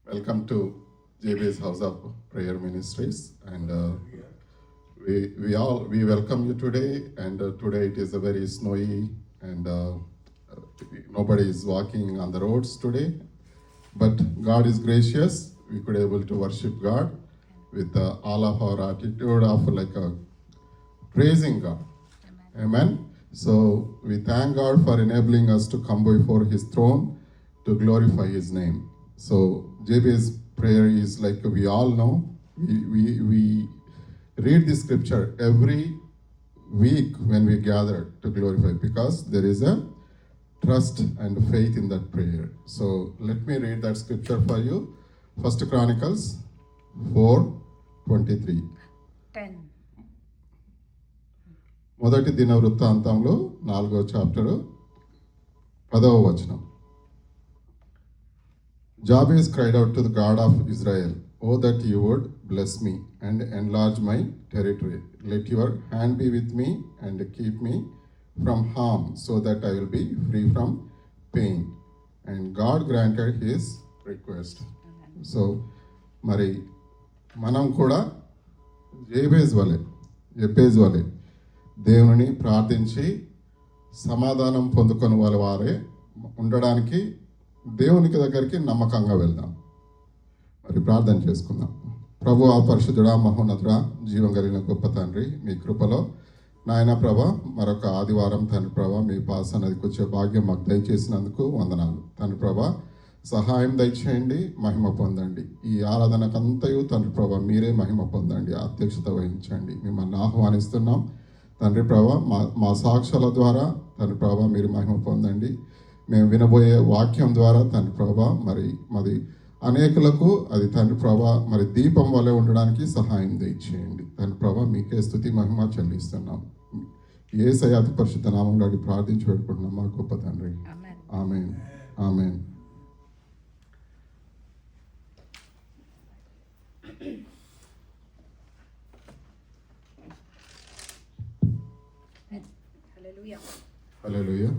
Welcome to JB's House of Prayer Ministries, and we welcome you today. And today it is a very snowy, and nobody is walking on the roads today. But God is gracious. We could able to worship God with all of our attitude of praising God. Amen. So we thank God for enabling us to come before His throne to glorify His name. So JB's prayer is like we all know. We read the scripture every week when we gather to glorify, because there is a trust and faith in that prayer. So let me read that scripture for you. First Chronicles 4:23. 10. మొదటి దిన వృత్తాంతంలో 4వ chapter 10వ వచనం. Jabez cried out to the God of Israel, "Oh, that you would bless me and enlarge my territory. Let your hand be with me and keep me from harm, so that I will be free from pain." And God granted his request. So, మరి మనం కూడా Jabez వలె దేవుని ప్రార్థించి సమాధానం పొందుకొని వారే ఉండడానికి దేవునికి దగ్గరికి నమ్మకంగా వెళ్దాం. మరి ప్రార్థన చేసుకుందాం. ప్రభు ఆ పరిశుద్ధుడా, మహోన్నతుడా, జీవం కలిగిన గొప్ప తండ్రి, మీ కృపలో నాయన ప్రభ మరొక ఆదివారం తండ్రి ప్రభ మీ పాసనదికి వచ్చే భాగ్యం మాకు దయచేసినందుకు వందనాలు. తండ్రి ప్రభ సహాయం దయచేయండి, మహిమ పొందండి. ఈ ఆరాధనకంతయు తండ్రి ప్రభ మీరే మహిమ పొందండి, అధ్యక్షత వహించండి. మిమ్మల్ని ఆహ్వానిస్తున్నాం తండ్రి ప్రభ. మా సాక్ష్యాల ద్వారా తండ్రి ప్రభ మీరు మహిమ పొందండి. మేము వినబోయే వాక్యం ద్వారా తండ్రి ప్రభా మరి అనేకులకు అది తండ్రి ప్రభా మరి దీపం వలె ఉండడానికి సహాయం దయచేయండి. తండ్రి ప్రభా మీకే స్తుతి మహిమ చెల్లిస్తున్నాం. యేసయ్య అతి పరిశుద్ధ నామములో అడిగి ప్రార్థించి పెట్టుకుంటున్నాం మా గొప్ప తండ్రి. ఆమేన్, ఆమేన్. హల్లెలూయా.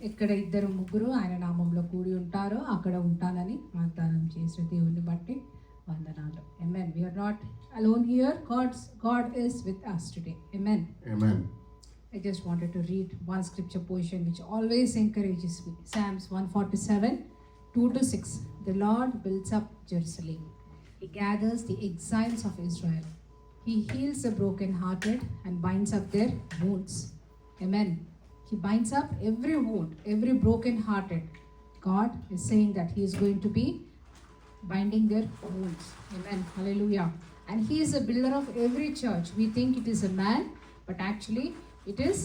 ఎక్కడ ఇద్దరు ముగ్గురు ఆయన నామంలో కూడి ఉంటారో అక్కడ ఉంటానని వాగ్దానం చేసిన దేవుని బట్టి వందనాలు. Amen. We are not alone here. God is with us today. Amen. Amen. I just wanted to read one scripture portion which always encourages me. Psalms 147, 2-6. The Lord builds up Jerusalem. He gathers the exiles of Israel. He heals the brokenhearted and binds up their wounds. Amen. He binds up every wound, every broken-hearted. God is saying that He is going to be binding their wounds. Amen. Hallelujah. And He is a builder of every church. We think it is a man, but actually it is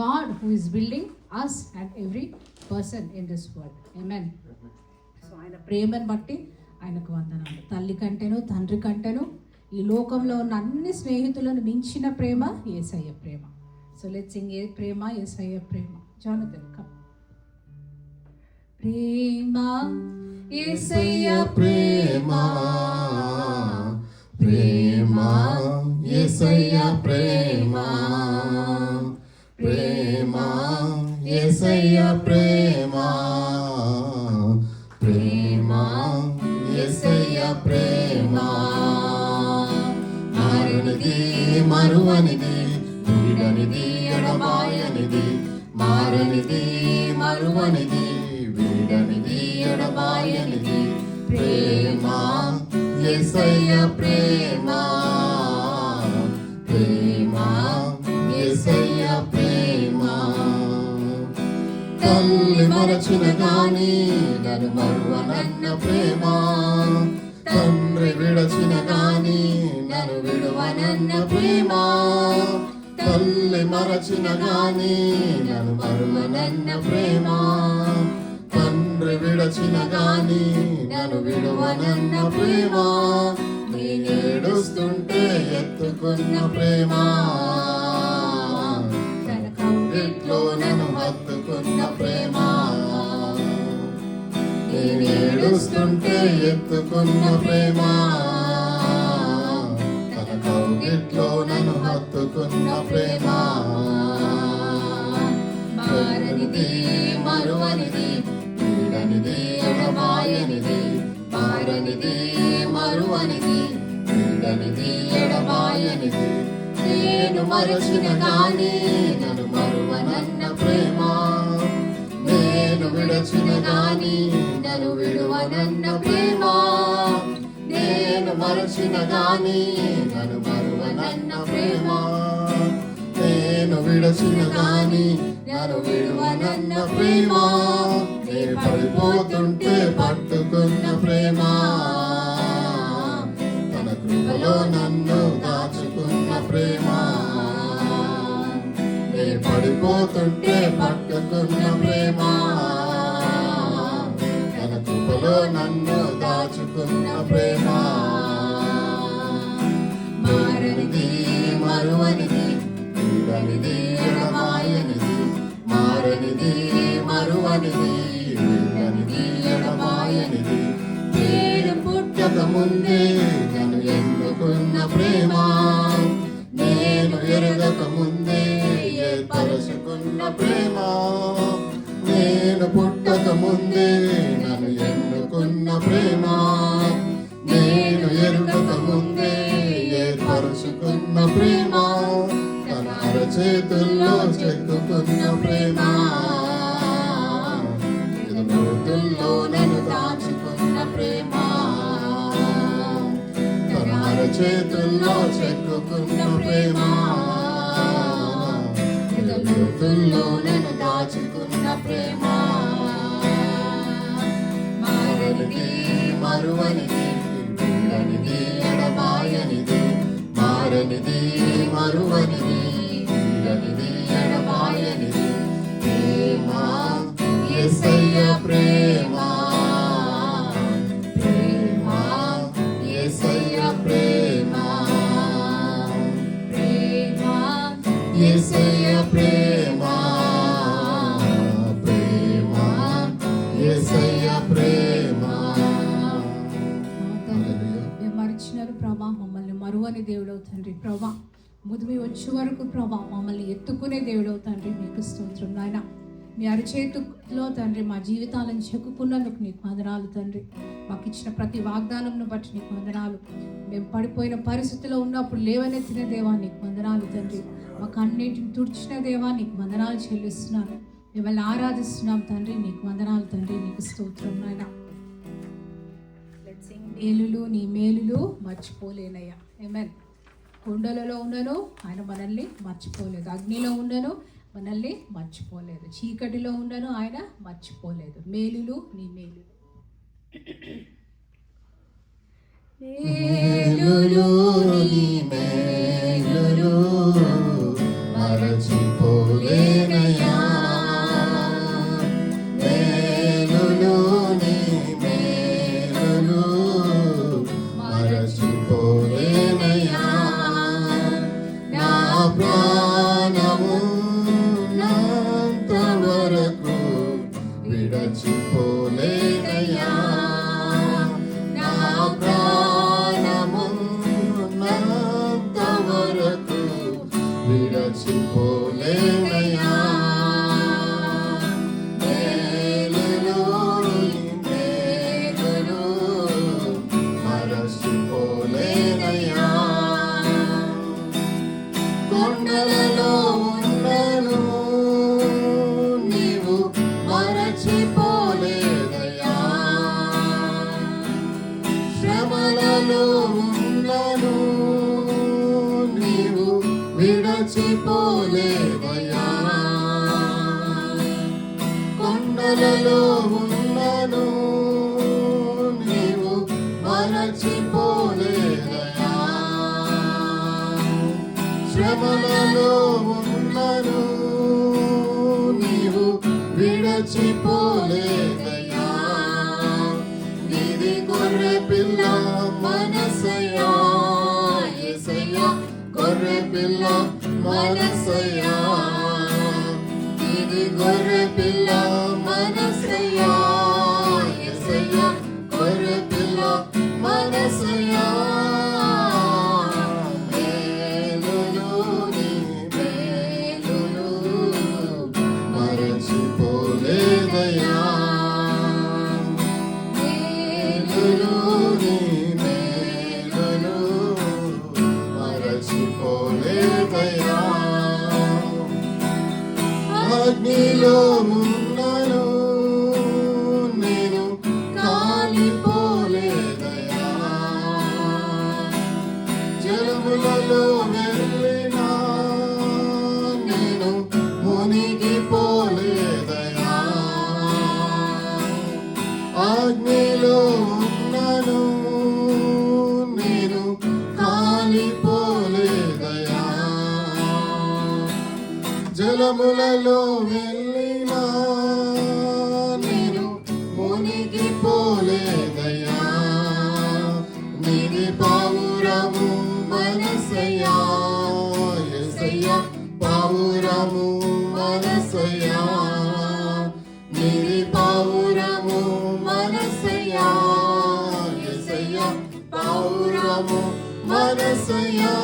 God who is building us and every person in this world. Amen. So ఆయన ప్రేమను బట్టి ఆయనకు వందనాలు. తల్లి కంటేను తండ్రి కంటేను ఈ లోకంలో ఉన్న అన్ని స్నేహితులను మించిన ప్రేమ యేసయ్య ప్రేమ. So let's sing Prema, Yesaya Prema. Jonathan, come. Prema, Yesaya Prema. Prema, Yesaya Prema. Prema, Yesaya Prema. Prema, Yesaya Prema. మారనిది మరువనిది, వీడనిది ఎడబాయనిది. మారనిది మరువనిది, వీడనిది ఎడబాయనిది. ప్రేమ యేసయ్య ప్రేమ. ప్రేమ యేసయ్య ప్రేమ. తల్లి మరచిన గాని నన్ను మరువనన్న ప్రేమ. తండ్రి విడచిన గాని నన్ను విడువనన్న ప్రేమ. తల్లి మరచిన గాని నన్ను మరువనన్న ప్రేమ. తండ్రి విడచిన గాని నన్ను విడువనన్న ప్రేమ. నేనేడుస్తుంటే ఎత్తుకున్న ప్రేమ. తన కౌగిట్లో నన్ను హత్తుకున్న ప్రేమ. నేనేడుస్తుంటే ఎత్తుకున్న ప్రేమ. తన కౌగిట్లో నన్ను హత్తుకున్న ప్రేమ. మారనిది మరువనిది, వీడనిది ఎడబాయనిది. మారనిది మారనిది మరువనిది వీడనిది ఎడబాయనిది నేను మరచిన గాని నన్ను మరువనన్న ప్రేమ నేను విడచిన గాని నన్ను విడువనన్న ప్రేమ నేను మరచిన గాని నన్ను మరువనన్న ప్రేమ నేను విడచిన గాని నన్ను విడువనన్న ప్రేమ నేను పడిపోతుంటే పట్టుకున్న ప్రేమ తన కృపలో నన్ను దాచుకున్న ప్రేమ నేను పడిపోతుంటే పట్టుకున్న ప్రేమ తన కృపలో నన్ను దాచుకున్న ప్రేమ మారనిది మరువనిది వీడనిది ఎడబాయనిది మారనిది మరువనిది వీడనిది ఎడబాయనిది నేను పుట్టక ముందే నన్ను ఎన్నుకున్న ప్రేమ నేను ఎరగక ముందే ఏర్పరచుకున్న ప్రేమ నేను పుట్టక ముందే నన్ను ఎన్నుకున్న ప్రేమ నేను ఎరుగక ముందే ఏర్పరచుకున్న ప్రేమ తన అరచేతుల్లో చెక్కుకున్న ప్రేమ లోతుల్లో నన్ను దాచుకున్న ప్రేమ తన అరచేతుల్లో చెక్కుకున్న ప్రేమ లోతుల్లో నన్ను దాచుకున్న ప్రేమ మారనిది మరువనిది వీడనిది ఎడబాయనిది మారనిది మరువనిది వీడనిది ఎడబాయనిది ప్రేమ యేసయ్య ప్రేమ ప్రేమ యేసయ్య ప్రేమ ప్రేమ యేసయ్య ప్రేమ ప్రేమ యేసయ్య ప్రేమ మేము మరిచినారు ప్రభా మమ్మల్ని మరువని దేవుడవు తండ్రి ప్రభా ముదిమి వచ్చే వరకు ప్రభా మమ్మల్ని ఎత్తుకునే దేవుడవు తండ్రి మీకు స్తోత్రం నాయన మీ అరచేతులో తండ్రి మా జీవితాలను చెక్కుకున్నందుకు నీకు వందనాలు తండ్రి మాకు ఇచ్చిన ప్రతి వాగ్దానంను బట్టి నీకు వందనాలు మేము పడిపోయిన పరిస్థితిలో ఉన్నప్పుడు లేవనెత్తిన దేవా నీకు వందనాలు తండ్రి మాకు అన్నింటిని తుడిచిన దేవా నీకు వందనాలు చెల్లిస్తున్నాను మిమ్మల్ని ఆరాధిస్తున్నాం తండ్రి నీకు వందనాలు తండ్రి నీకు స్తోత్రం నాయన మేలులు నీ మేలులు మర్చిపోలేనయ్యా ఆమేన్ కొండలలో ఉన్నను ఆయన మనల్ని మర్చిపోలేదు అగ్నిలో ఉన్నను మనల్ని మర్చిపోలేదు చీకటిలో ఉండను ఆయన మర్చిపోలేదు మేలులు నీ మేలులు మేలులు నీ మేలులు మరచిపోలేనయ్యా మేలులు నీ మేలులు మరచిపోలేనయ్యా నా ప్రాణము వరకు విడచిపోలేనయ్యా నా ప్రాణమున్నంత వరకు విడచిపోలేనయ్యా మేలులు మేలులు మరచిపోలేనయ్యా కొండలలో ఉన్నను నీవు మరచిపోలేదయ్యా శ్రమలలో ఉన్నను నీవు విడచిపోలేదయ్యా కొండలలో ఉన్నను నీవు మరచిపోలేదయ్యా శ్రమలలో ఉన్నను నీవు విడచిపోలేదయ్యా నీది గొర్రె పిల్ల మనసయ్యా యేసయ్యా గొర్రె పిల్ల మనసయ్యా నీది గొర్రె పిల్ల మనసయ్యా యేసయ్యా గొర్రె పిల్ల మనసయ్యా మేలులు నీ మేలులు మరచిపోలేదయ్యా మేలులు పౌరము మనసయ్యా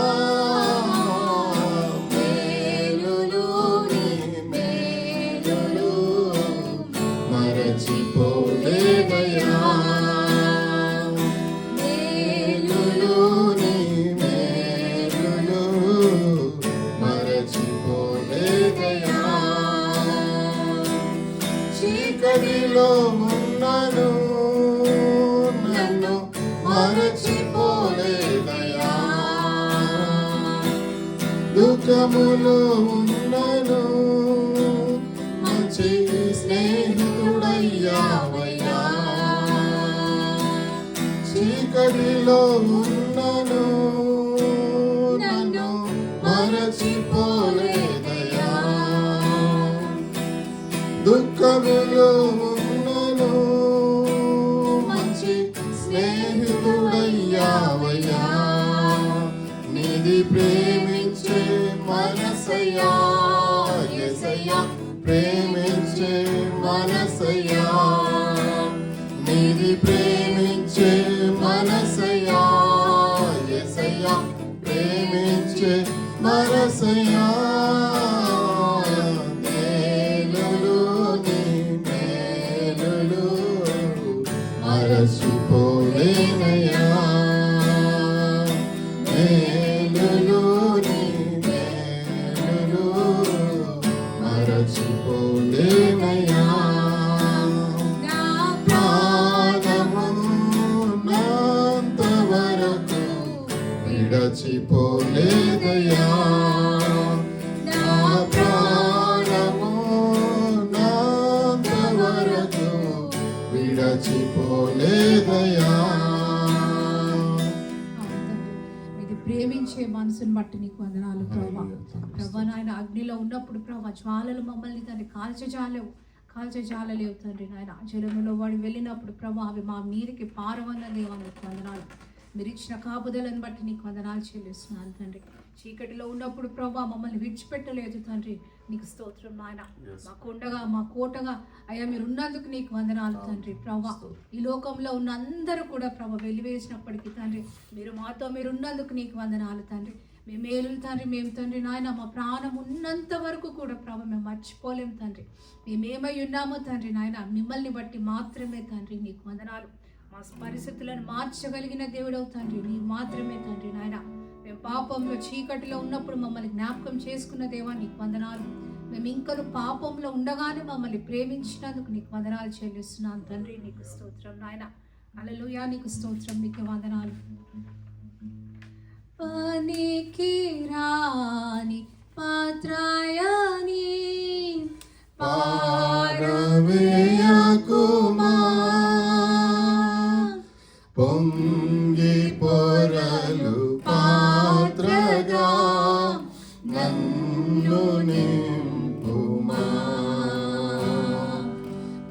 మేలులు నీ మేలులు మరచిపోలేదయ్యా మేలులు నీ మేలులు మరచిపోలేదయ్యా చీకటిలో ఉన్నను నన్ను మరచిపోలేదయ్యా దుఃఖములో ఉన్నను మంచి స్నేహితుడయ్యావయ్యా చీకటిలో ఉన్నను నన్ను మరచిపోలేదయ్యా దుఃఖములో ఉన్నను మంచి స్నేహితుడయ్యావయ్యా నీది ప్రేమించే మనసయ్యా యేసయ్యా ప్రేమించే మనసయ్యా నీది ప్రేమించే మనసయ్యా యేసయ్యా ప్రేమించే మనసయ్యా మేలులు నీ మేలులు మరచిపోలేనయ్యా మేలులు నీ మేలులు మరచిపోలేనయ్యా నా ప్రాణము నాంత వరకు విడచిపోలేదయ్యా నా ప్రాణము నాంత వరకు విడచిపోలేదయ్యా ఇది ప్రేమించే మనసుని బట్టి నీకు వందనాలు ప్రభా ప్రభా నాయన అగ్నిలో ఉన్నప్పుడు ప్రభా జ్వాలలు మమ్మల్ని తండ్రి కాల్చజాలలేవు తండ్రి నాయన జలములో వాడు వెళ్ళినప్పుడు ప్రభా అవి మా మీదకి పారవన్న దేవా నీకు వందనాలు మీరు ఇచ్చిన కాపుదలను బట్టి నీకు వందనాలు చెల్లిస్తున్నాను తండ్రి చీకటిలో ఉన్నప్పుడు ప్రభా మమ్మల్ని విడిచిపెట్టలేదు తండ్రి నీకు స్తోత్రం నాయన మా కొండగా మా కోటగా అయ్యా మీరు ఉన్నందుకు నీకు వందనాలు తండ్రి ప్రభా ఈ లోకంలో ఉన్న అందరూ కూడా ప్రభా వెలివేసినప్పటికీ తండ్రి మీరు మాతో మీరు ఉన్నందుకు నీకు వందనాలు తండ్రి మేము మేలు తండ్రి మేము తండ్రి నాయన మా ప్రాణం ఉన్నంత వరకు కూడా ప్రభా మేము మర్చిపోలేం తండ్రి మేమేమై ఉన్నామో తండ్రి నాయన మిమ్మల్ని బట్టి మాత్రమే తండ్రి నీకు వందనాలు మా పరిస్థితులను మార్చగలిగిన దేవుడవు తండ్రి నీవు మాత్రమే తండ్రి నాయన మేము పాపంలో చీకటిలో ఉన్నప్పుడు మమ్మల్ని జ్ఞాపకం చేసుకున్న దేవా నీకు వందనాలు మేము ఇంకను పాపంలో ఉండగానే మమ్మల్ని ప్రేమించినందుకు నీకు వందనాలు చెల్లిస్తున్నాను తండ్రి నీకు స్తోత్రం నాయన హల్లెలూయా నీకు స్తోత్రం నీకు వందనాలు పనికి రాని పాత్రయాని పారవేయకుమా పొంగి పొరలు పాత్రగా నన్ను నింపుమా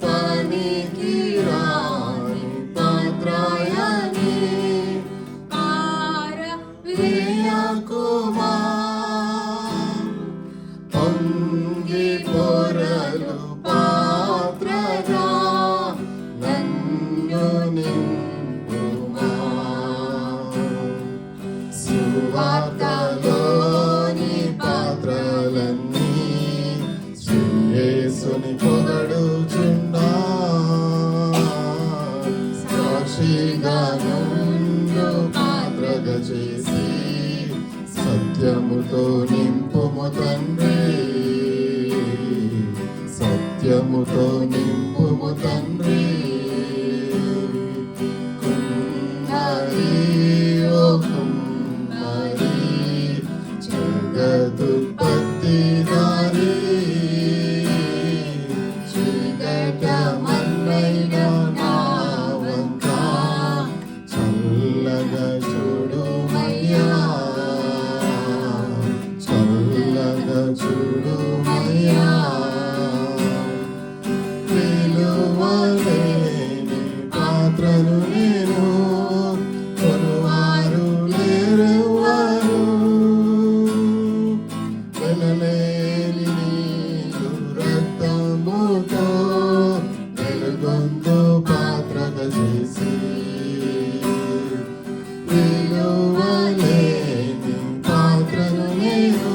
పనికి రాని పాత్రయాని పారవేయకుమా పొంగి పొరలు పాత్రగా నన్ను నింపుమా సువార్తలోని పాత్రలన్నీ యేసుని పొగడుచున్నా సాక్షిగా నన్ను పాత్రగా చేసి సత్యముతో నింపుము తండ్రి సత్యముతో నింపుము తండ్రి కుమ్మరి ఓ కుమ్మరి జగదుత్పత్తి దారి చీకటమన్నైన నా వంక చల్లగా చూడుమయ్యా చల్లగా చూడుమయ్యా విలువలే విలువలేని పాత్రను నేను,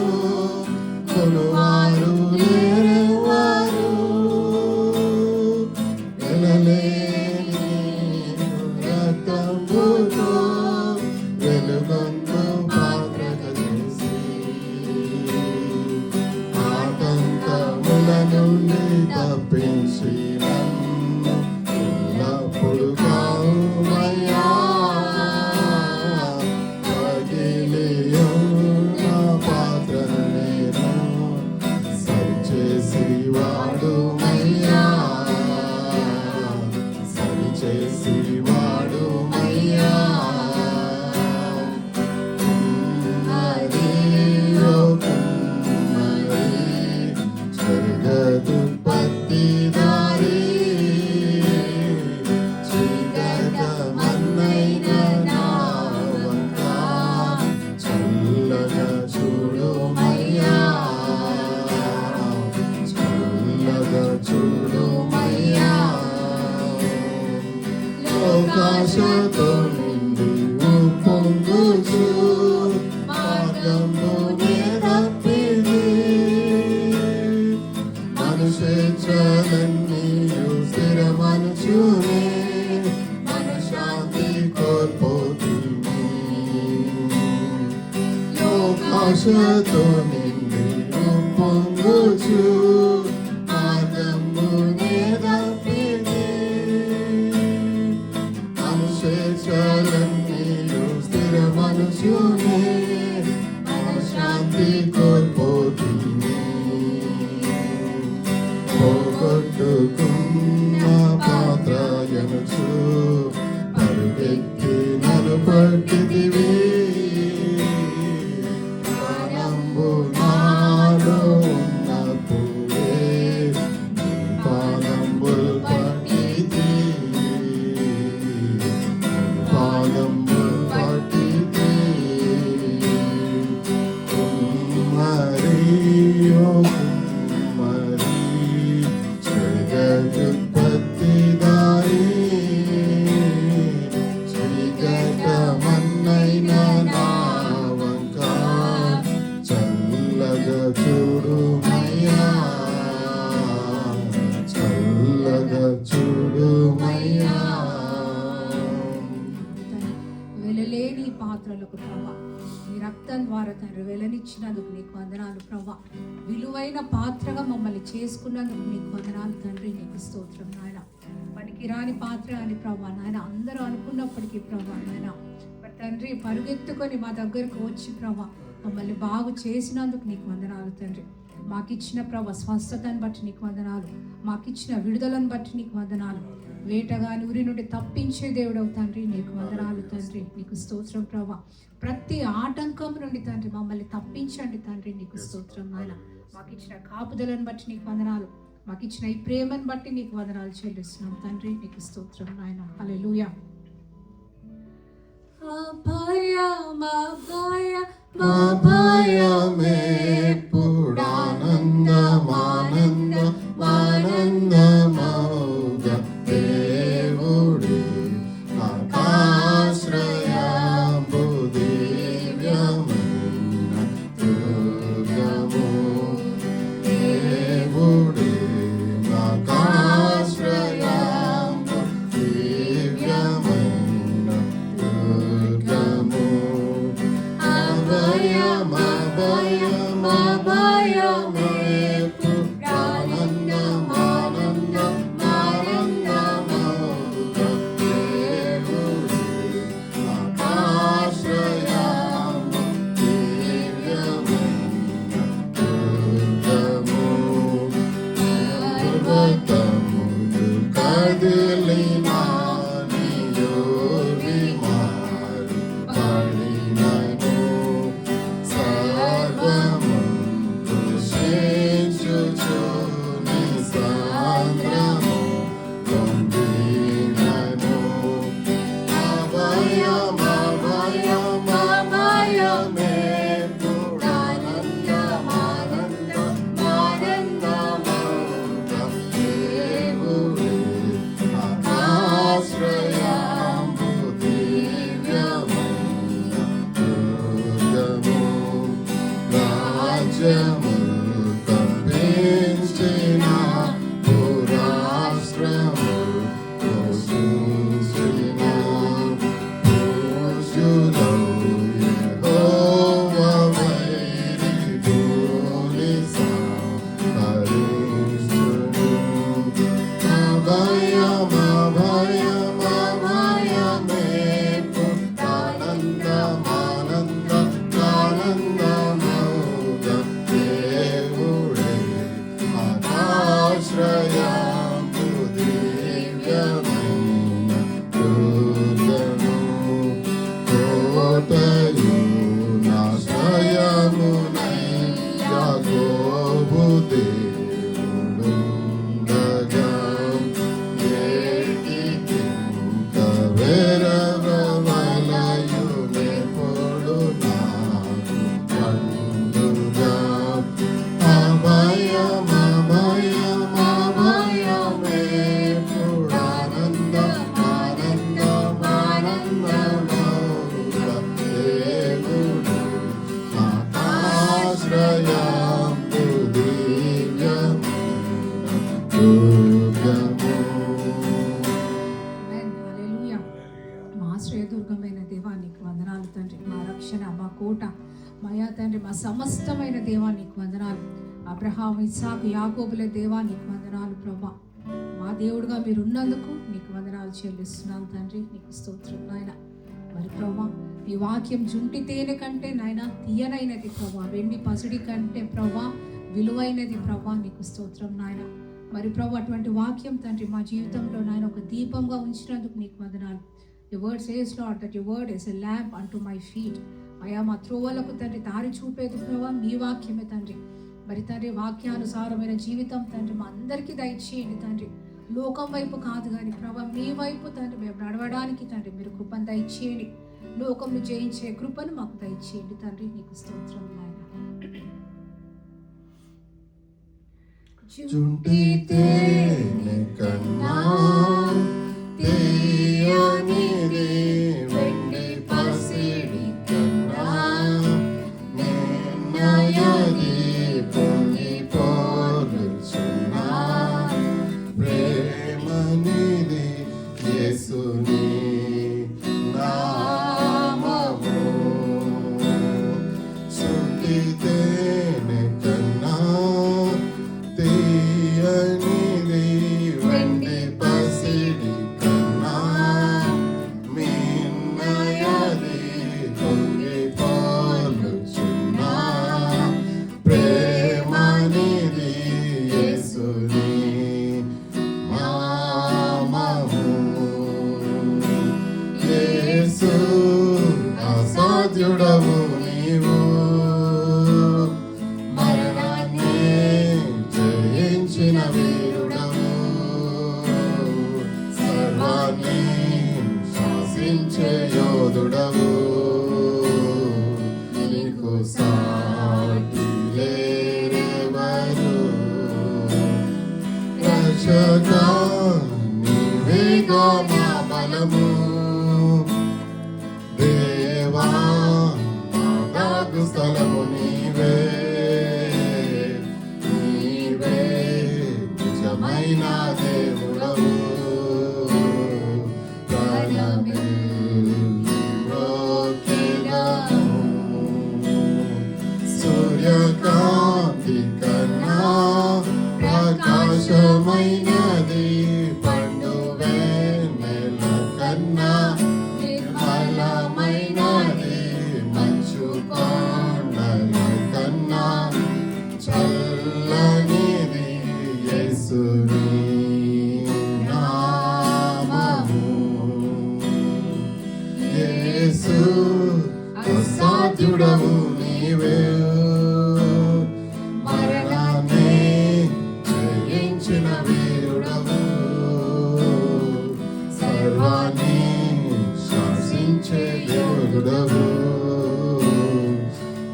కొనువారు లేరెవ్వరు. వెలలేని రక్తంబుతో వెలుగొందు పాత్రగా చేసి, ఆటంకముల నుండి తప్పించి నన్ను ఎల్లప్పుడు కావుమయ్యా. పగిలియున్న పాత్రను నేను సరిచేసి వాడుమయ్యా, సరిచేసి వాడుమయ్యా. కుమ్మరియో కుమ్మరి, జగదుత్పత్తిదారి, చీకటమన్నైన నా వంక చల్లగా చూడుమయ్యా, చల్లగా చూడుమయ్యా. లోకాశతో నిండి ఉప్పొంగుచు మార్గమునే తప్పిది, మనుషేచ్ఛలన్నీయు స్థిరమనుచునే మనశ్శాంతి కోల్పోతుంది. లోకాశతో నిండి ఉప్పొంగుచు మార్గమునే తప్పిది, మనుషేచ్ఛలన్నీయు స్థిరమనుచునే మనశ్శాంతి కోల్పోతుంది. పోగొట్టుకున్న పాత్రయనుచు పరుగెత్తి నన్ను పట్టిదివి, ప్రాణంబు నాలో ఉన్నప్పుడే నీ పాదంబులు పట్టితి, పాదంబులు పట్టితి. కుమ్మరియో కుమ్మరి, జగదుత్పత్తిదారి, చీకటమన్నైన నా వంక చల్లగా చూడుమయ్యా, చల్లగా చూడుమయ్యా. వెలలేని పాత్రలకు ప్రభా, నీ రక్తం ద్వారా తండ్రి వెలనిచ్చినందుకు నీకు వందనాలు ప్రభా. విలువైన పాత్రగా మమ్మల్ని చేసుకున్నందుకు నీకు వందనాలు తండ్రి, నీకు స్తోత్రం నాయన. పనికి రాని పాత్ర అని ప్రభా నాయన అందరూ అనుకున్నప్పటికీ ప్రభా నాయన మరి తండ్రి పరుగెత్తుకొని మా దగ్గరకు వచ్చి ప్రభా మమ్మల్ని బాగు చేసినందుకు నీకు వందనాలు తండ్రి. మాకిచ్చిన ప్రభా స్వస్థతను బట్టి నీకు వందనాలు, మాకిచ్చిన విడుదలను బట్టి నీకు వందనాలు. వేటగాని ఊరి నుండి తప్పించే దేవుడవు తండ్రి, నీకు వందనాలు తండ్రి, నీకు స్తోత్రం ప్రభా. ప్రతి ఆటంకం నుండి తండ్రి మమ్మల్ని తప్పించండి తండ్రి, నీకు స్తోత్రం నాయన. మాకు ఇచ్చిన కాపుదలను బట్టి నీకు వందనాలు, మాకు ఇచ్చిన ఈ ప్రేమను బట్టి నీకు వందనాలు చెల్లిస్తున్నాం తండ్రి, నీకు స్తోత్రం నాయన. హల్లెలూయా. ఆనందమానందమానందమౌగా దేవుడే నాకాశ్రయంబు, దివ్యమైన దుర్గము. దేవుడే నాకాశ్రయంబు, దివ్యమైన దుర్గము. అభయం అభయం అభయమేపు, ఆనందమానందం ఆనందమౌగా దేవుడే నాకాశ్రయంబు, దివ్యమైన దుర్గము. పర్వతములు కదిలినా నీయోర్వి మారు పడినను, సర్వ ఆశ్రయదుర్గమైన దేవా నీకు వందనాలు తండ్రి. మా రక్షణ, మా కోట, మయా తండ్రి, మా సమస్తమైన దేవా నీకు వందనాలు. అబ్రహాము, ఇస్సాకు, యాకోబుల దేవా నీకు వందనాలు ప్రభా. మా దేవుడుగా మీరు ఉన్నందుకు నీకు వందనాలు చెల్లిస్తున్నాను తండ్రి. నీకు స్తోత్రం నాయన. మరి ప్రభా ఈ వాక్యం జుంటి తేనె కంటే నాయన తీయనైనది ప్రభా, వెండి పసిడి కంటే ప్రభా విలువైనది ప్రభా. నీకు స్తోత్రం నాయన. మరి ప్రభా అటువంటి వాక్యం తండ్రి మా జీవితంలో నాయన ఒక దీపంగా ఉంచినందుకు నీకు వందనాలు. Your word says, Lord, that your word is a lamp unto my feet. అయా మా త్రోవలకు తండ్రి దారి చూపేది ప్రభా మీ వాక్యమే తండ్రి. మరి తండ్రి వాక్యానుసారమైన జీవితం తండ్రి మా అందరికీ దయచేయండి తండ్రి. లోకం వైపు కాదు కానీ ప్రభా మీ వైపు తండ్రి మేము నడవడానికి తండ్రి మీరు కృపను దయచేయండి. లోకంను జయించే కృపను మాకు దయచేయండి తండ్రి. నీకు స్తోత్రం నాయన. జుంటి తేనె కన్నా తీయనిది వెండి పసిడి కన్నా నిన్నయది పొంగిపోలుచున్నా ప్రేమనిది యేసుని నామము. జుంటి తేనె కన్నా తీయనిది వెండి పసిడి కన్నా మిన్నయది పొంగిపోలుచున్నా ప్రేమనిది యేసుని నామము. యేసు అసాధ్యుడవు నీవు, మరణాన్ని జయించిన వీరుడవు, సర్వాన్ని శాసించే యోధుడవు. నీకు సాటి లేరెవరు, రక్షకా నీవేగా మా బలము. దేవా మా దాగు స్థలము నీవే, నీవే నిజమైన దేవుడవు. సూర్యకాంతి కన్నా ప్రకాశమైనది పండు వెన్నెల కన్నా నిర్మలమైనది మంచు కొండల కన్నా చల్లనిది యేసుని నామము. యేసు అసాధ్యుడవు నీవే, మరణాన్ని జయించిన వీరుడవు, సర్వాన్ని శాసించే యోధుడవు.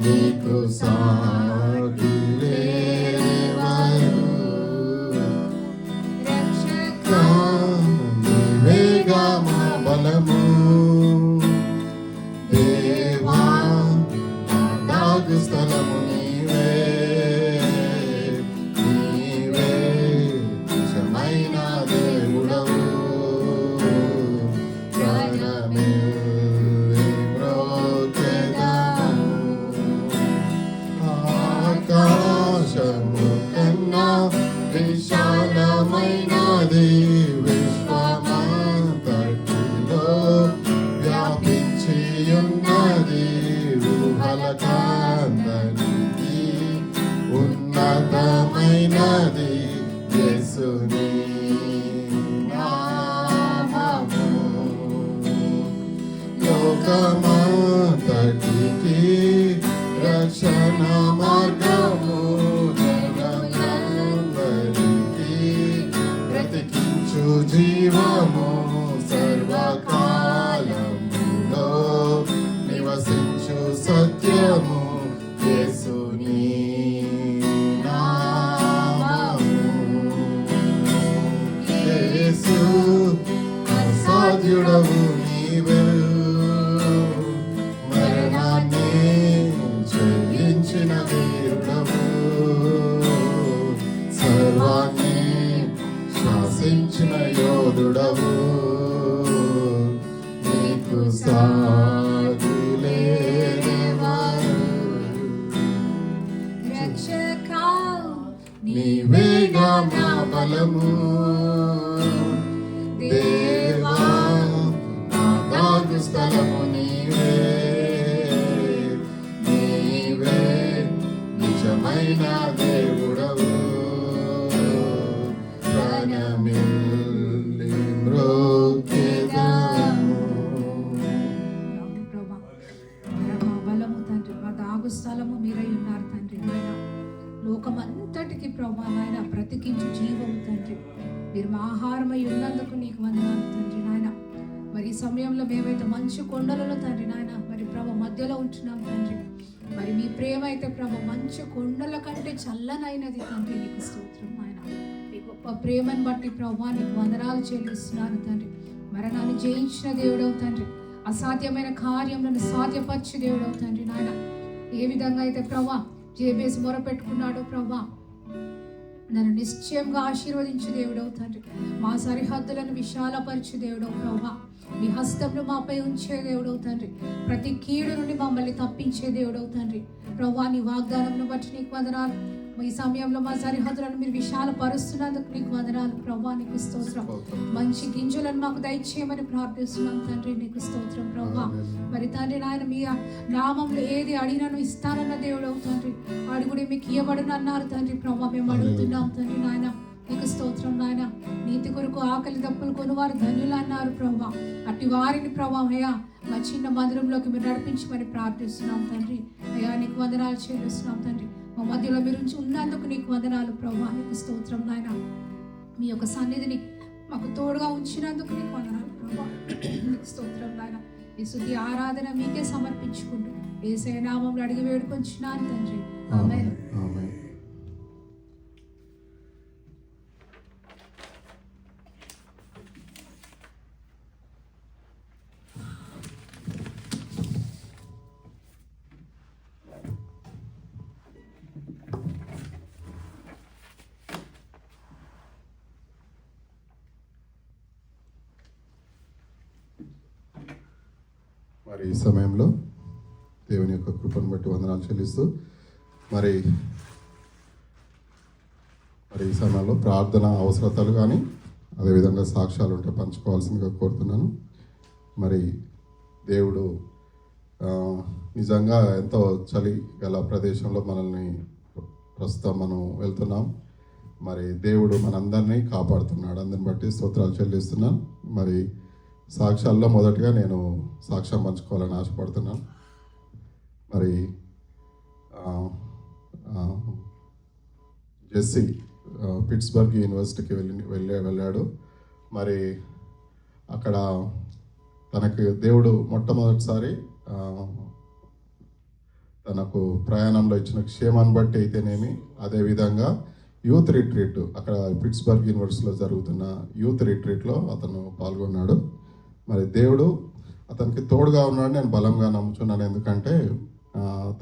నీకు సాటి లేరెవరు, రక్షకా నీవేగా మా బలము. దేవా మా దాగు స్థలము నీవే, నీవే నిజమైన దేవుడవు. ప్రాణమిల్లి మ్రోచెదము, ఆకాశము కన్నా విశాలమైనది విశ్వమంతటిలో వ్యాపించియున్నది. ఊహల కందనిది ఉన్నతమైనది యేసుని నామము. లోకమంతటికి రక్షణ మార్గము, జనమందరికీ బ్రతికించు జీవము, సర్వకాలములో నివసించు సత్యము యేసుని నామము. యేసు అసాధ్యుడవు నీవే, మరణాన్ని జయించిన వీరుడవు, సర్వాన్ని శాసించిన యోధుడవు. సాగిలేవారు రక్షకా నీవేగా నా బలము దేవా నా దాగు స్థలము నీవే నీవే నిజమైన దేవుడవు ప్రణమిల్లి మ్రోక్కెదము. అవును ప్రభా, మీరు మా బలము తండ్రి, మా దాగు స్థలము మీరై ఉన్నారు తండ్రి. నాయన లోకమంతటికి ప్రభా నాయన బ్రతికించు జీవము తండ్రి, మీరు మా ఆహారమై ఉన్నందుకు నీకు వందనాలు తండ్రి. నాయన మరి ఈ సమయంలో మేమైతే మంచు కొండలలో తండ్రి నాయన మరి ప్రభ మధ్యలో ఉంటున్నాం తండ్రి. మరి మీ ప్రేమ అయితే ప్రభ మంచు కొండల కంటే చల్లనైనది తండ్రి. నీకు స్తోత్రం నాయన. మీ గొప్ప ప్రేమను బట్టి ప్రభా నీకు వందనాలు చెల్లిస్తున్నాను తండ్రి. మరణాన్ని జయించిన దేవుడవు తండ్రి, అసాధ్యమైన కార్యములను సాధ్యపరచు దేవుడవు తండ్రి. నాయన ఏ విధంగా అయితే ప్రభా జేబేసి మొరపెట్టుకున్నాడో ప్రభా, నన్ను నిశ్చయంగా ఆశీర్వదించు దేవుడవు తండ్రి. మా సరిహద్దులను విశాలపరచు దేవుడవు ప్రభా. మీ హస్తంలో మాపై ఉంచే దేవుడవు తండ్రి. ప్రతి కీడు నుండి మమ్మల్ని తప్పించే దేవుడవు తండ్రి. ప్రభా నీ వాగ్దానంను బట్టి నీకు వందనాలు. ఈ సమయంలో మా సరిహద్దులను మీరు విశాలపరుస్తున్నందుకు నీకు వందనాలు ప్రభా. నీకు స్తోత్రం. మంచి గింజలను మాకు దయచేయమని ప్రార్థిస్తున్నాం తండ్రి. నీకు స్తోత్రం ప్రభా. మరి తండ్రి నాయన మీ నామంలో ఏది అడిగినను ఇస్తానన్న దేవుడవు తండ్రి. అడుగుడి మీకు ఇవ్వబడునన్నారు తండ్రి. ప్రభా మేము అడుగుతున్నాం తండ్రి నాయన. నీకు స్తోత్రం నాయన. నీతి కొరకు ఆకలి దప్పులు కొనువారు ధన్యులు అన్నారు ప్రభా. అట్టి వారిని ప్రభా అయ్యా మా చిన్న మందిరంలోకి మీరు నడిపించి మరి ప్రార్థిస్తున్నాం తండ్రి. అయ్యా నీకు వందనాలు చెల్లిస్తున్నాం తండ్రి. మా మధ్యలో మీరు ఉన్నందుకు నీకు వందనాలు ప్రభా. నీకు స్తోత్రం నాయన. మీ యొక్క సన్నిధిని మాకు తోడుగా ఉంచినందుకు నీకు వందనాలు ప్రభా. నీకు స్తోత్రం నాయన. ఈ స్తుతి ఆరాధన మీకే సమర్పించుకుంటూ యేసయ్య నామములో అడిగి వేడుకొంచున్నాను తండ్రి. ఆమేన్. ఆమేన్. మరి ఈ సమయంలో దేవుని యొక్క కృపను బట్టి వందనాలు చెల్లిస్తూ మరి ఈ సమయంలో ప్రార్థన అవసరతలు కానీ అదేవిధంగా సాక్ష్యాలు ఉంటే పంచుకోవాల్సిందిగా కోరుతున్నాను. మరి దేవుడు నిజంగా ఎంతో చలి గల ప్రదేశంలో మనల్ని ప్రస్తుతం మనం వెళ్తున్నాం. మరి దేవుడు మనందరినీ కాపాడుతున్నాడు. అందరిని బట్టి స్తోత్రాలు చెల్లిస్తున్నాను. మరి సాక్ష్యాల్లో మొదటగా నేను సాక్ష్యం పంచుకోవాలని ఆశపడుతున్నాను. మరి జెస్సీ పిట్స్బర్గ్ యూనివర్సిటీకి వెళ్ళాడు. మరి అక్కడ తనకు దేవుడు మొట్టమొదటిసారి తనకు ప్రయాణంలో ఇచ్చిన క్షేమాన్ని బట్టి అయితేనేమి, అదేవిధంగా యూత్ రిట్రీట్ అక్కడ పిట్స్బర్గ్ యూనివర్సిటీలో జరుగుతున్న యూత్ రిట్రీట్లో అతను పాల్గొన్నాడు. మరి దేవుడు అతనికి తోడుగా ఉన్నాడు నేను బలంగా నమ్ముచున్నాను. ఎందుకంటే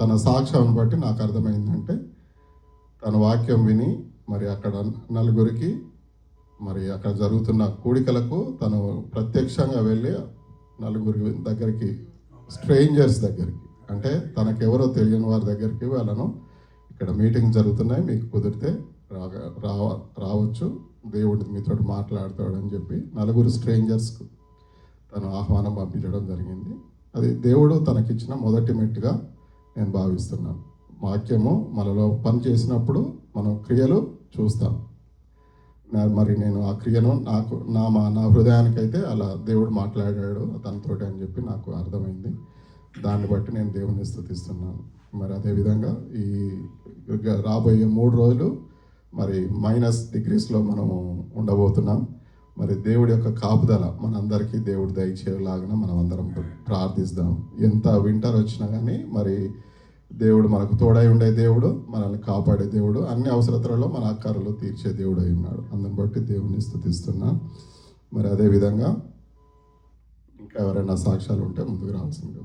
తన సాక్ష్యాన్ని బట్టి నాకు అర్థమైందంటే తన వాక్యం విని మరి అక్కడ నలుగురికి మరి అక్కడ జరుగుతున్న కూడికలకు తను ప్రత్యక్షంగా వెళ్ళి నలుగురి దగ్గరికి, స్ట్రేంజర్స్ దగ్గరికి, అంటే తనకెవరో తెలియని వారి దగ్గరికి వాళ్ళను ఇక్కడ మీటింగ్ జరుగుతున్నాయి, మీకు కుదిరితే రావచ్చు, దేవుడు మీతో మాట్లాడతాడు అని చెప్పి నలుగురు స్ట్రేంజర్స్కు తను ఆహ్వానం పంపించడం జరిగింది. అది దేవుడు తనకిచ్చిన మొదటి మెట్టుగా నేను భావిస్తున్నాను. వాక్యము మనలో పని చేసినప్పుడు మనం క్రియలు చూస్తాం. మరి నేను ఆ క్రియను నా హృదయానికైతే అలా దేవుడు మాట్లాడాడు తనతోటి అని చెప్పి నాకు అర్థమైంది. దాన్ని బట్టి నేను దేవుని స్తుతిస్తున్నాను. మరి అదేవిధంగా ఈ రాబోయే 3 రోజులు మరి -డిగ్రీస్లో మనము ఉండబోతున్నాం. మరి దేవుడి యొక్క కాపుదల మనందరికీ దేవుడు దయచేయలాగా మనం అందరం ప్రార్థిస్తాం. ఎంత వింటర్ వచ్చినా కానీ మరి దేవుడు మనకు తోడై ఉండే దేవుడు, మనల్ని కాపాడే దేవుడు, అన్ని అవసరతలలో మన అక్కరలు తీర్చే దేవుడు అయి ఉన్నాడు. అందుని బట్టి దేవుని స్తుతిస్తున్నా. మరి అదేవిధంగా ఇంకా ఎవరైనా సాక్ష్యాలు ఉంటే ముందుకు రావాల్సిందిగా.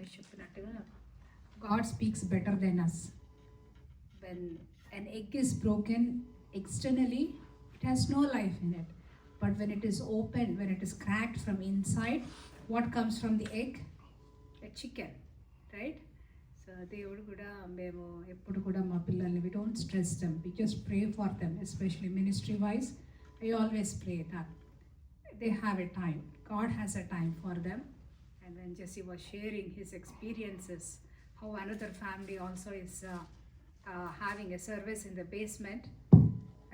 మహేష్ చెప్పినట్టుగా God speaks better than us. When an egg is broken externally, it has no life in it. But when it is opened, when it is cracked from inside, what comes from the egg? A chicken, right? So దేవుడు కూడా మేము ఎప్పుడు కూడా మా పిల్లల్ని we don't stress them, we just pray for them, especially ministry wise. I always pray that they have a time, God has a time for them. And when Jesse was sharing his experiences, how another family also is having a service in the basement,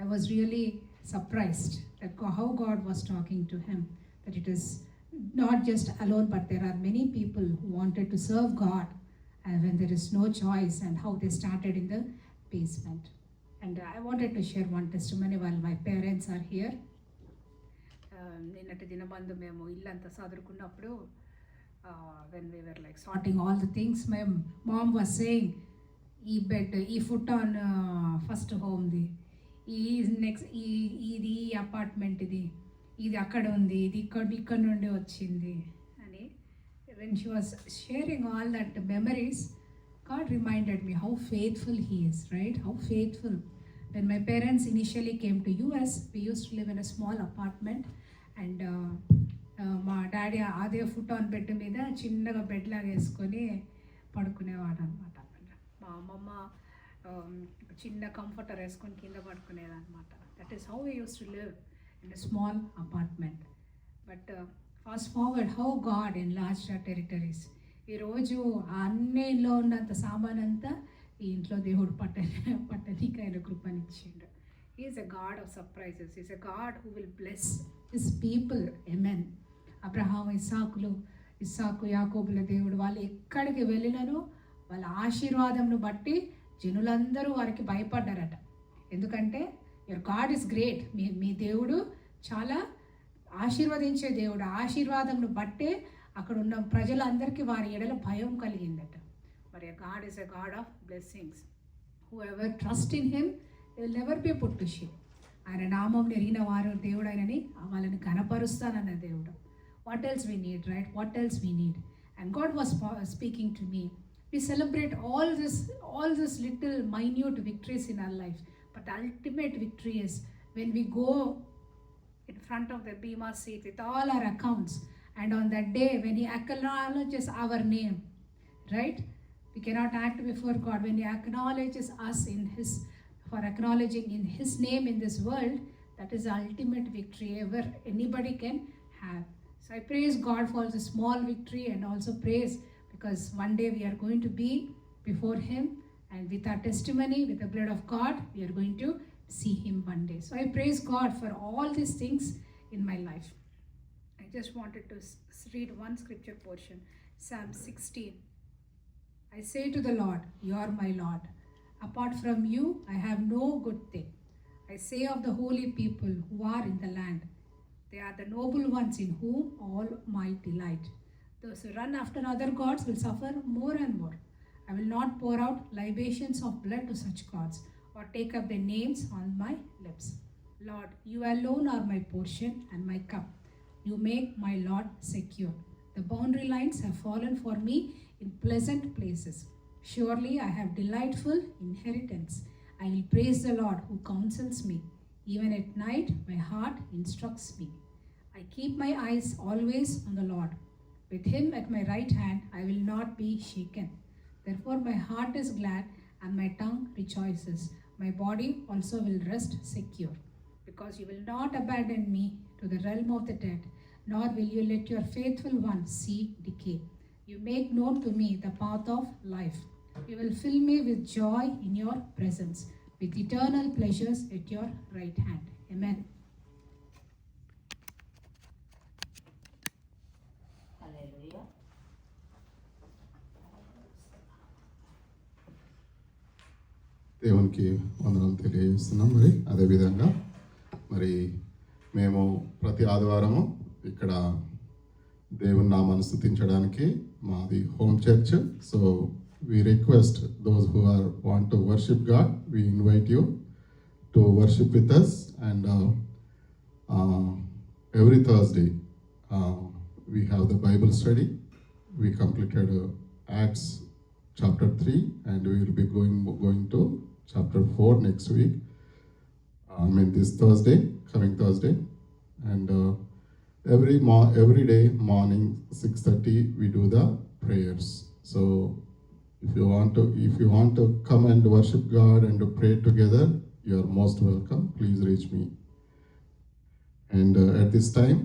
I was really surprised at how God was talking to him, that it is not just alone, but there are many people who wanted to serve God, and when there is no choice, and how they started in the basement. And I wanted to share one testimony while my parents are here. నిన్నటి దినమందు మేము ఇల్లంతా చదువుకున్నప్పుడు when we were like sorting all the things, my mom was saying, ఈ bed, ఈ foot on first హోమ్ది, ఈ next ఇది apartment, ఇది అక్కడ ఉంది, ఇది ఇక్కడ నుండి వచ్చింది అని. when she was sharing all that memories, God reminded me how faithful he is, right? How faithful. When my parents initially came to US, we used to live in a small apartment, and మా daddy అదే foot on bed మీద చిన్నగా bed లాగా వేసుకొని పడుకునేవాడు అనమాట. మా అమ్మమ్మ చిన్న కంఫర్టర్ వేసుకొని కింద పడుకునేది అనమాట. That is how we use to live in a small apartment. But fast forward, how God in large territories. ఈరోజు ఆ అన్నిలో ఉన్నంత సామాన్ అంతా ఈ ఇంట్లో దేవుడు పట్టనీకి ఆయన కృపనిచ్చిండు. He is a God of surprises. He is a God who will bless his people. Amen. Abraham, ఇస్సాకు, యాకోబుల దేవుడు వాళ్ళు ఎక్కడికి వెళ్ళినను వాళ్ళ ఆశీర్వాదంను బట్టి జనులందరూ వారికి భయపడ్డారట. ఎందుకంటే యువర్ గాడ్ ఇస్ గ్రేట్. మీ దేవుడు చాలా ఆశీర్వదించే దేవుడు. ఆశీర్వాదంను బట్టే అక్కడ ఉన్న ప్రజలందరికీ వారి ఎడల భయం కలిగిందట. మరి God is a God of blessings. Who ever trust in him they will never be put to shame. ఆయన నామం ఎరిగిన వారు దేవుడు ఆయనని వాళ్ళని ఘనపరుస్తానన్న దేవుడు. What else we need, right? What else we need? And God was speaking to me. We celebrate all this little minute victories in our life, but the ultimate victory is when we go in front of the Bema seat with all our accounts, and on that day when he acknowledges our name, right? We cannot act before God. When he acknowledges us for acknowledging in his name in this world, that is the ultimate victory ever anybody can have. So I praise God for the small victory, and also praise because one day we are going to be before him, and with our testimony, with the blood of God, we are going to see him one day. So I praise God for all these things in my life. I just wanted to read one scripture portion, Psalm 16. I say to the Lord, you are my Lord. Apart from you, I have no good thing. I say of the holy people who are in the land, they are the noble ones in whom all my delight. Those who run after other gods will suffer more and more. I will not pour out libations of blood to such gods, or take up their names on my lips. Lord, you alone are my portion and my cup. You make my lot secure. The boundary lines have fallen for me in pleasant places. Surely I have delightful inheritance. I will praise the Lord who counsels me. Even at night, my heart instructs me. I keep my eyes always on the Lord. With him at my right hand, I will not be shaken. Therefore my heart is glad and my tongue rejoices. My body also will rest secure. Because you will not abandon me to the realm of the dead, nor will you let your faithful one see decay. You make known to me the path of life. You will fill me with joy in your presence, with eternal pleasures at your right hand. Amen. దేవునికి వందనాలు తెలియజేస్తున్నాం. మరి అదేవిధంగా మరి మేము ప్రతి ఆదివారము ఇక్కడ దేవుని నామాన్ని స్తుతించడానికి మాది home church. So we request those who want to worship God, we invite you to worship with us. And every Thursday we have the Bible study. We completed Acts chapter 3, and we will be going to chapter 4 next week. This Thursday, coming Thursday, and every day morning 6:30 we do the prayers. So if you want to come and worship God and to pray together, you are most welcome. Please reach me. And at this time,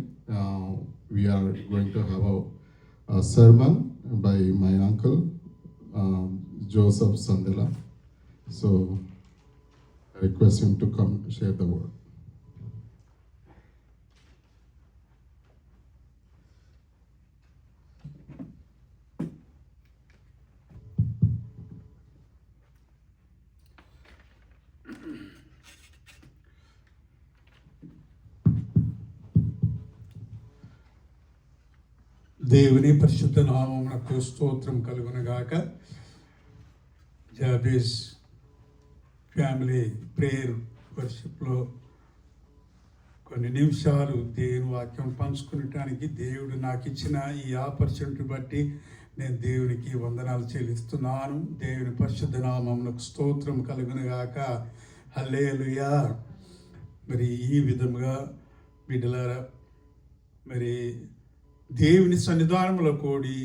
we are going to have a sermon by my uncle Joseph Sandela. So I request him to come share the word. దేవుని పరిశుద్ధ నామమునకు స్తోత్రం కలుగునగాక. జాబేజ్ family prayer వర్షిప్లో కొన్ని నిమిషాలు దేవుని వాక్యం పంచుకునటానికి దేవుడు నాకు ఇచ్చిన ఈ ఆపర్చునిటీ బట్టి నేను దేవునికి వందనాలు చెల్లిస్తున్నాను. దేవుని పరిశుద్ధ నామమునకు స్తోత్రం కలుగునగాక. హల్లెలూయా. మరి ఈ విధముగా బిడ్డలారా, మరి దేవుని సన్నిధానంలో కూడి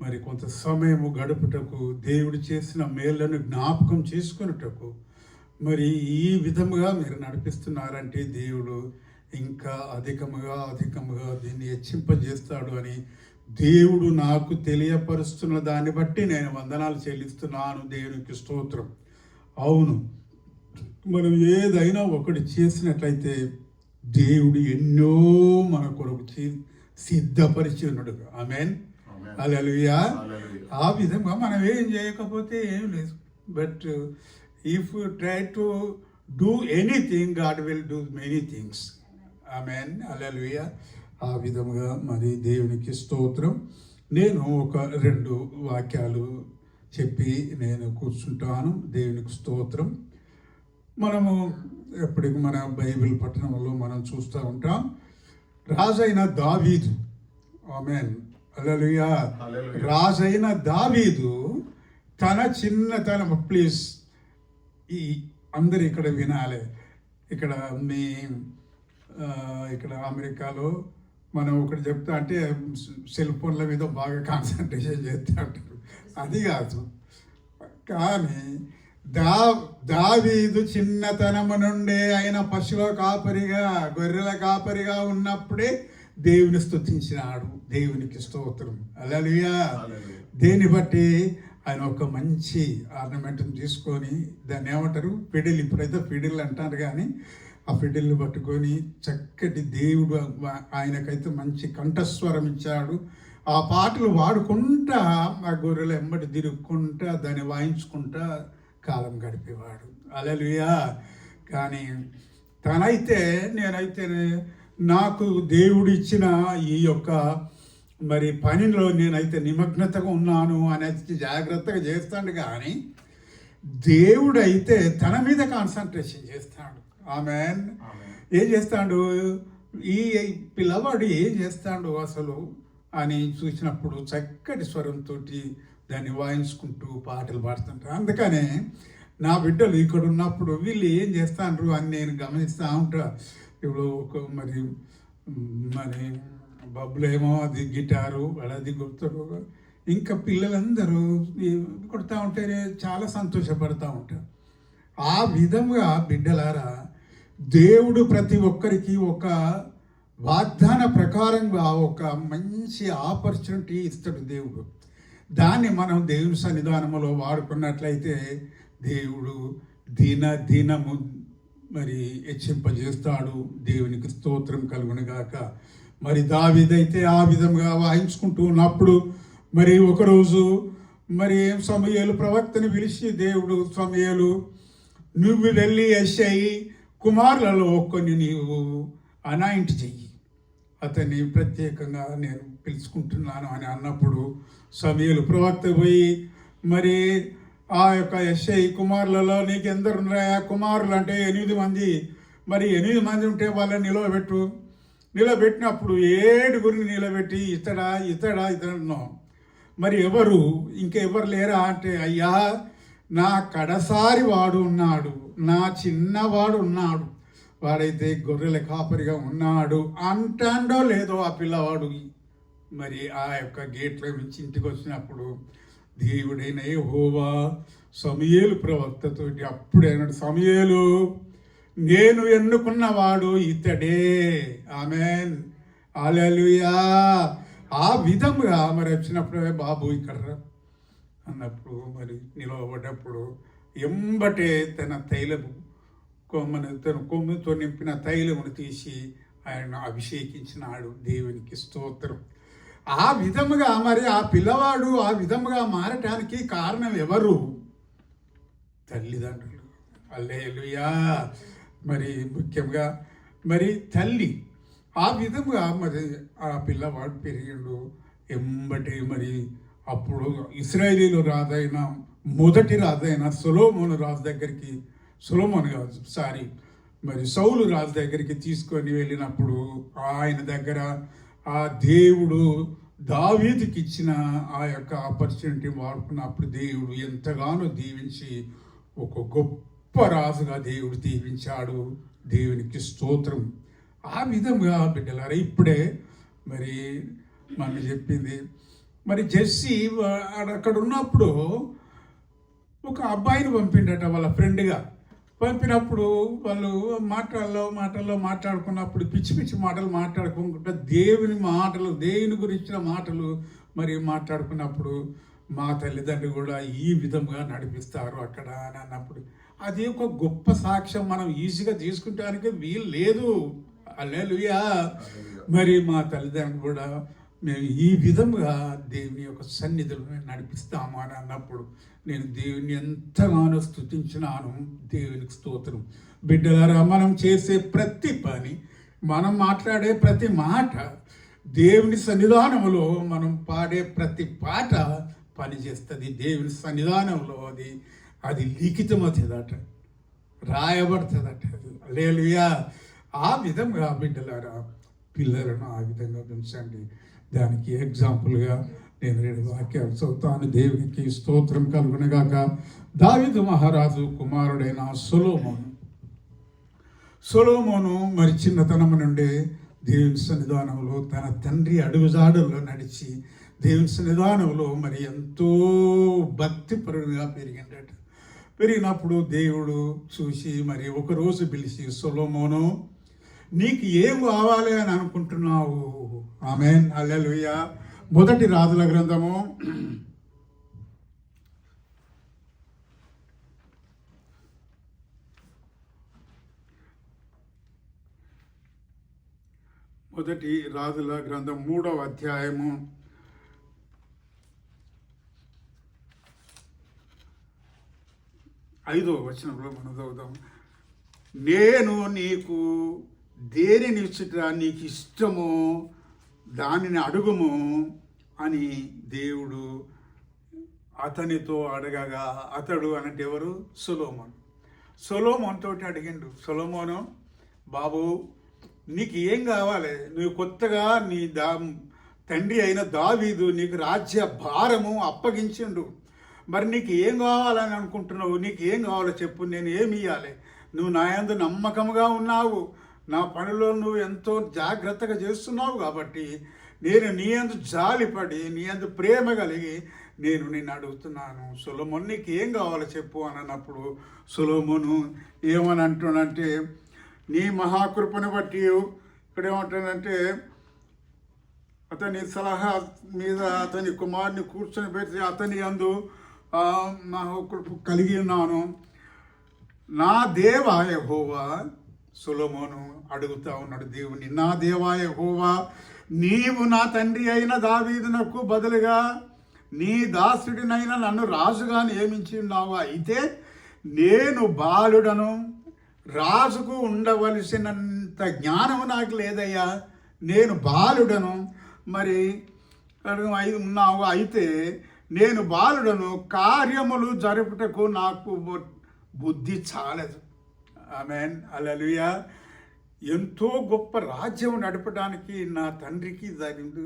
మరి కొంత సమయము గడుపుటకు, దేవుడు చేసిన మేళ్లను జ్ఞాపకం చేసుకున్నటకు మరి ఈ విధముగా మీరు నడిపిస్తున్నారంటే దేవుడు ఇంకా అధికముగా దీన్ని హెచ్చింపజేస్తాడు అని దేవుడు నాకు తెలియపరుస్తున్న దాన్ని బట్టి నేను వందనాలు చెల్లిస్తున్నాను. దేవునికి స్తోత్రం. అవును, మనం ఏదైనా ఒకటి చేసినట్లయితే దేవుడు ఎన్నో మన కొరకు సిద్ధపరిచి ఉన్నాడు. ఆమేన్, హల్లెలూయా. ఆ విధంగా మనం ఏం చేయకపోతే ఏం లేదు. But if you try to do anything, God will do many things. Amen, hallelujah. ఆ విధంగా మరి దేవునికి స్తోత్రం. నేను ఒక 2 వాక్యాలు చెప్పి నేను కూర్చుంటాను. దేవునికి స్తోత్రం. మనము ఎప్పటికి మన బైబిల్ పట్టణంలో మనం చూస్తూ ఉంటాం. రాజైన దావీదు, ఆమేన్, హల్లెలూయా. రాజైన దావీదు తన చిన్నతనం, ప్లీజ్ ఈ అందరు ఇక్కడ వినాలి. ఇక్కడ అమెరికాలో మనం ఒకటి చెప్తా అంటే సెల్ ఫోన్ల మీద బాగా కాన్సన్ట్రేషన్ చేస్తూ ఉంటారు. అది కాదు, కానీ దావీదు చిన్నతనము నుండే ఆయన పశువుల కాపరిగా, గొర్రెల కాపరిగా ఉన్నప్పుడే దేవుని స్తుతించినాడు. దేవునికి స్తోత్రం, హల్లెలూయా. దేన్ని బట్టి ఆయన ఒక మంచి ఆర్నమెంట్ తీసుకొని, దాన్ని ఏమంటారు, ఫిడిల్, ఇప్పుడైతే ఫిడిల్ అంటారు, కానీ ఆ ఫిడిల్ని పట్టుకొని చక్కటి దేవుడు ఆయనకైతే మంచి కంఠస్వరం ఇచ్చాడు. ఆ పాటలు పాడుకుంటా ఆ గొర్రెలు ఎంబడి తిరుగుకుంటా దాన్ని వాయించుకుంటా కాలం గడిపేవాడు. హల్లెలూయా. కానీ నేనైతే నాకు దేవుడు ఇచ్చిన ఈ యొక్క మరి పనిలో నేనైతే నిమగ్నతగా ఉన్నాను అనేది జాగ్రత్తగా చేస్తాడు. కానీ దేవుడైతే తన మీద కాన్సన్ట్రేషన్ చేస్తాడు. ఆమేన్. ఏం చేస్తాడు, ఈ పిల్లవాడు ఏం చేస్తాడు అసలు అని చూసినప్పుడు చక్కటి స్వరంతో దాన్ని వాయించుకుంటూ పాటలు పాడుతుంటారు. అందుకనే నా బిడ్డలు ఇక్కడ ఉన్నప్పుడు వీళ్ళు ఏం చేస్తాండ్రు అని నేను గమనిస్తూ ఉంటా. ఇప్పుడు మరి బబ్బులేమో అది గిటారు, అది గుర్తుడు, ఇంకా పిల్లలందరూ కొడతా ఉంటే చాలా సంతోషపడతా ఉంటారు. ఆ విధంగా బిడ్డలారా, దేవుడు ప్రతి ఒక్కరికి ఒక వాగ్దాన ప్రకారంగా ఒక మంచి ఆపర్చునిటీ ఇస్తాడు దేవుడు. దాన్ని మనం దేవుని సన్నిధానంలో వాడుకున్నట్లయితే దేవుడు దినము మరి హెచ్చింపజేస్తాడు. దేవునికి స్తోత్రం కలుగునుగాక. మరి దావీదైతే ఆ విధంగా వాయించుకుంటూ ఉన్నప్పుడు మరి ఒకరోజు మరి సమూయేలు ప్రవక్తని పిలిచి, దేవుడు సమూయేలు, నువ్వు వెళ్ళి యెష్షై కుమారులలో కొన్ని నీవు అనాయింట్ చెయ్యి, అతన్ని ప్రత్యేకంగా నేను పిలుచుకుంటున్నాను అని అన్నప్పుడు సమూయేలు ప్రవక్త పోయి మరి ఆ యొక్క యెష్షై కుమారులలో నీకు ఎందరు ఉన్నాయా కుమారులు అంటే 8 మంది, మరి 8 మంది ఉంటే వాళ్ళని నిలబెట్టినప్పుడు 7 నిలబెట్టి ఇతడన్నాం. మరి ఎవరు ఇంకెవరు లేరా అంటే, అయ్యా నా కడసారి వాడు ఉన్నాడు, నా చిన్నవాడు ఉన్నాడు, వాడైతే గొర్రెల కాపరిగా ఉన్నాడు అంటాడో లేదో ఆ పిల్లవాడు మరి ఆ యొక్క గేట్లో నుంచి ఇంటికి వచ్చినప్పుడు దేవుడైన యెహోవా సమూయేలు ప్రవక్తతోటి అప్పుడైనాడు, సమూయేలు నేను ఎన్నుకున్నవాడు ఇతడే. ఆమేన్, హల్లెలూయా. ఆ విధంగా మరి వచ్చినప్పుడే బాబు ఇక్కడ రా అన్నప్పుడు మరి నిలవబడ్డప్పుడు ఎంబటే తన తైలము తన కొమ్ముతో నింపిన తైలమును తీసి ఆయన అభిషేకించినాడు. దేవునికి స్తోత్రం. ఆ విధముగా మరి ఆ పిల్లవాడు ఆ విధముగా మారటానికి కారణం ఎవరు? తల్లిదండ్రులు. హల్లెలూయా. మరి ముఖ్యంగా మరి తల్లి ఆ విధంగా మరి ఆ పిల్లవాడు పెరిగిండు. ఎంబటి మరి అప్పుడు ఇశ్రాయేలీలు రాజైన మొదటి రాజైన సొలొమోను రాజు దగ్గరికి, సొలొమోను కాదు సారీ మరి సౌలు రాజు దగ్గరికి తీసుకొని వెళ్ళినప్పుడు ఆయన దగ్గర ఆ దేవుడు దావీదుకి ఇచ్చిన ఆ యొక్క ఆపర్చునిటీ వాడుకున్నప్పుడు దేవుడు ఎంతగానో దీవించి ఒక గొప్ప రాజుగా దేవుడు దీవించాడు. దేవునికి స్తోత్రం. ఆ విధంగా బిడ్డలారా ఇప్పుడే మరి మనం చెప్పింది మరి జెస్సీ అక్కడ ఉన్నప్పుడు ఒక అబ్బాయిని పంపిండట వాళ్ళ ఫ్రెండ్గా. పంపినప్పుడు వాళ్ళు మాటల్లో మాట్లాడుకున్నప్పుడు పిచ్చి పిచ్చి మాటలు మాట్లాడుకుంటా దేవుని గురించిన మాటలు మరి మాట్లాడుకున్నప్పుడు మా తల్లిదండ్రులు కూడా ఈ విధంగా నడిపిస్తారు అక్కడ అని అన్నప్పుడు అది ఒక గొప్ప సాక్ష్యం. మనం ఈజీగా తీసుకుంటానికి వీలు లేదు. హల్లెలూయా. మరి మా తల్లిదండ్రులు కూడా మేము ఈ విధంగా దేవుని యొక్క సన్నిధిలో నడిపిస్తాము అని అన్నప్పుడు నేను దేవుని ఎంతగానో స్తుతించినాను. దేవునికి స్తోత్రం. బిడ్డలారా మనం చేసే ప్రతి పని, మనం మాట్లాడే ప్రతి మాట, దేవుని సన్నిధానంలో మనం పాడే ప్రతి పాట పనిచేస్తుంది. దేవుని సన్నిధానంలో అది లిఖితమవుతుందట, రాయబడుతుందట. హల్లెలూయా. ఆ విధంగా బిడ్డలారా పిల్లలను ఆ విధంగా పెంచండి. దానికి ఎగ్జాంపుల్గా నేను 2 వాక్యాలు చదువుతాను. దేవునికి స్తోత్రం కలుగునగాక. దావీదు మహారాజు కుమారుడైన సొలొమోను మరి చిన్నతనము నుండి దేవుని సన్నిధానంలో తన తండ్రి అడుగుజాడల్లో నడిచి దేవుని సన్నిధానంలో మరి ఎంతో భక్తిపరుడుగా పెరిగిందట. పెరిగినప్పుడు దేవుడు చూసి మరి ఒకరోజు పిలిచి, సొలొమోను నీకు ఏం కావాలి అని అనుకుంటున్నావు? ఆమేన్, హల్లెలూయా. మొదటి రాజుల గ్రంథము 3వ అధ్యాయము 5వ వచనంలో మనం చదువుదాం. నేను నీకు దేనిని ఇచ్చుట నీకు ఇష్టమో దానిని అడుగుము అని దేవుడు అతనితో అడగగా, అతడు అనంటే ఎవరు? సొలొమోను తోటి అడిగిండు. సొలొమోను బాబు నీకు ఏం కావాలి? నువ్వు కొత్తగా నీ తండ్రి అయిన దావీదు నీకు రాజ్య భారము అప్పగించిండు. మరి నీకు ఏం కావాలని అనుకుంటున్నావు? నీకు ఏం కావాలో చెప్పు, నేను ఏమి ఇవ్వాలి? నువ్వు నా యందు నమ్మకంగా ఉన్నావు, నా పనిలో నువ్వు ఎంతో జాగ్రత్తగా చేస్తున్నావు కాబట్టి నేను నీ యందు జాలిపడి నీ యందు ప్రేమ కలిగి నేను నిన్ను అడుగుతున్నాను. సొలొమోను నీకు ఏం కావాలో చెప్పు అని అన్నప్పుడు సొలొమోను ఏమని అంటున్నాడంటే, నీ మహాకృపను బట్టి ఇక్కడ ఏమంటాడంటే అతని సలహా మీద అతని కుమారుని కూర్చొని పెట్టి అతని యందు మహాకృప కలిగి ఉన్నాను. నా దేవా యెహోవా, సొలొమోను అడుగుతా ఉన్నాడు దేవుని, నా దేవా యెహోవా, నీవు నా తండ్రి అయిన దావీదునకు బదులుగా నీ దాసుడినైనా నన్ను రాజుగా నియమించి ఉన్నావు. అయితే నేను బాలుడను, రాజుకు ఉండవలసినంత జ్ఞానము నాకు లేదయ్యా, నేను బాలుడను. మరి ఉన్నావు, అయితే నేను బాలుడను, కార్యములు జరుపుటకు నాకు బుద్ధి చాలదు. ఆమేన్, హల్లెలూయా. ఎంతో గొప్ప రాజ్యం నడపడానికి నా తండ్రికి జరిగింది,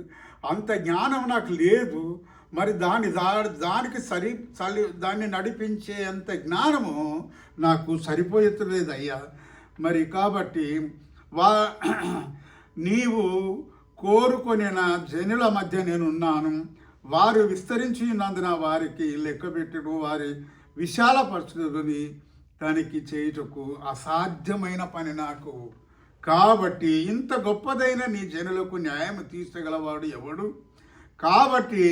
అంత జ్ఞానం నాకు లేదు. మరి దానికి దాన్ని నడిపించే అంత జ్ఞానము నాకు సరిపోయట్లేదు అయ్యా. మరి కాబట్టి నీవు కోరుకొనిన జనుల మధ్య నేనున్నాను. వారు విస్తరించి ఉన్నందున వారికి లెక్కబెట్టుడు, వారి విశాలపరచుదని దానికి చేయుటకు అసాధ్యమైన పని నాకు. కాబట్టి ఇంత గొప్పదైన నీ జనులకు న్యాయం తీర్చగలవాడు ఎవడు? కాబట్టి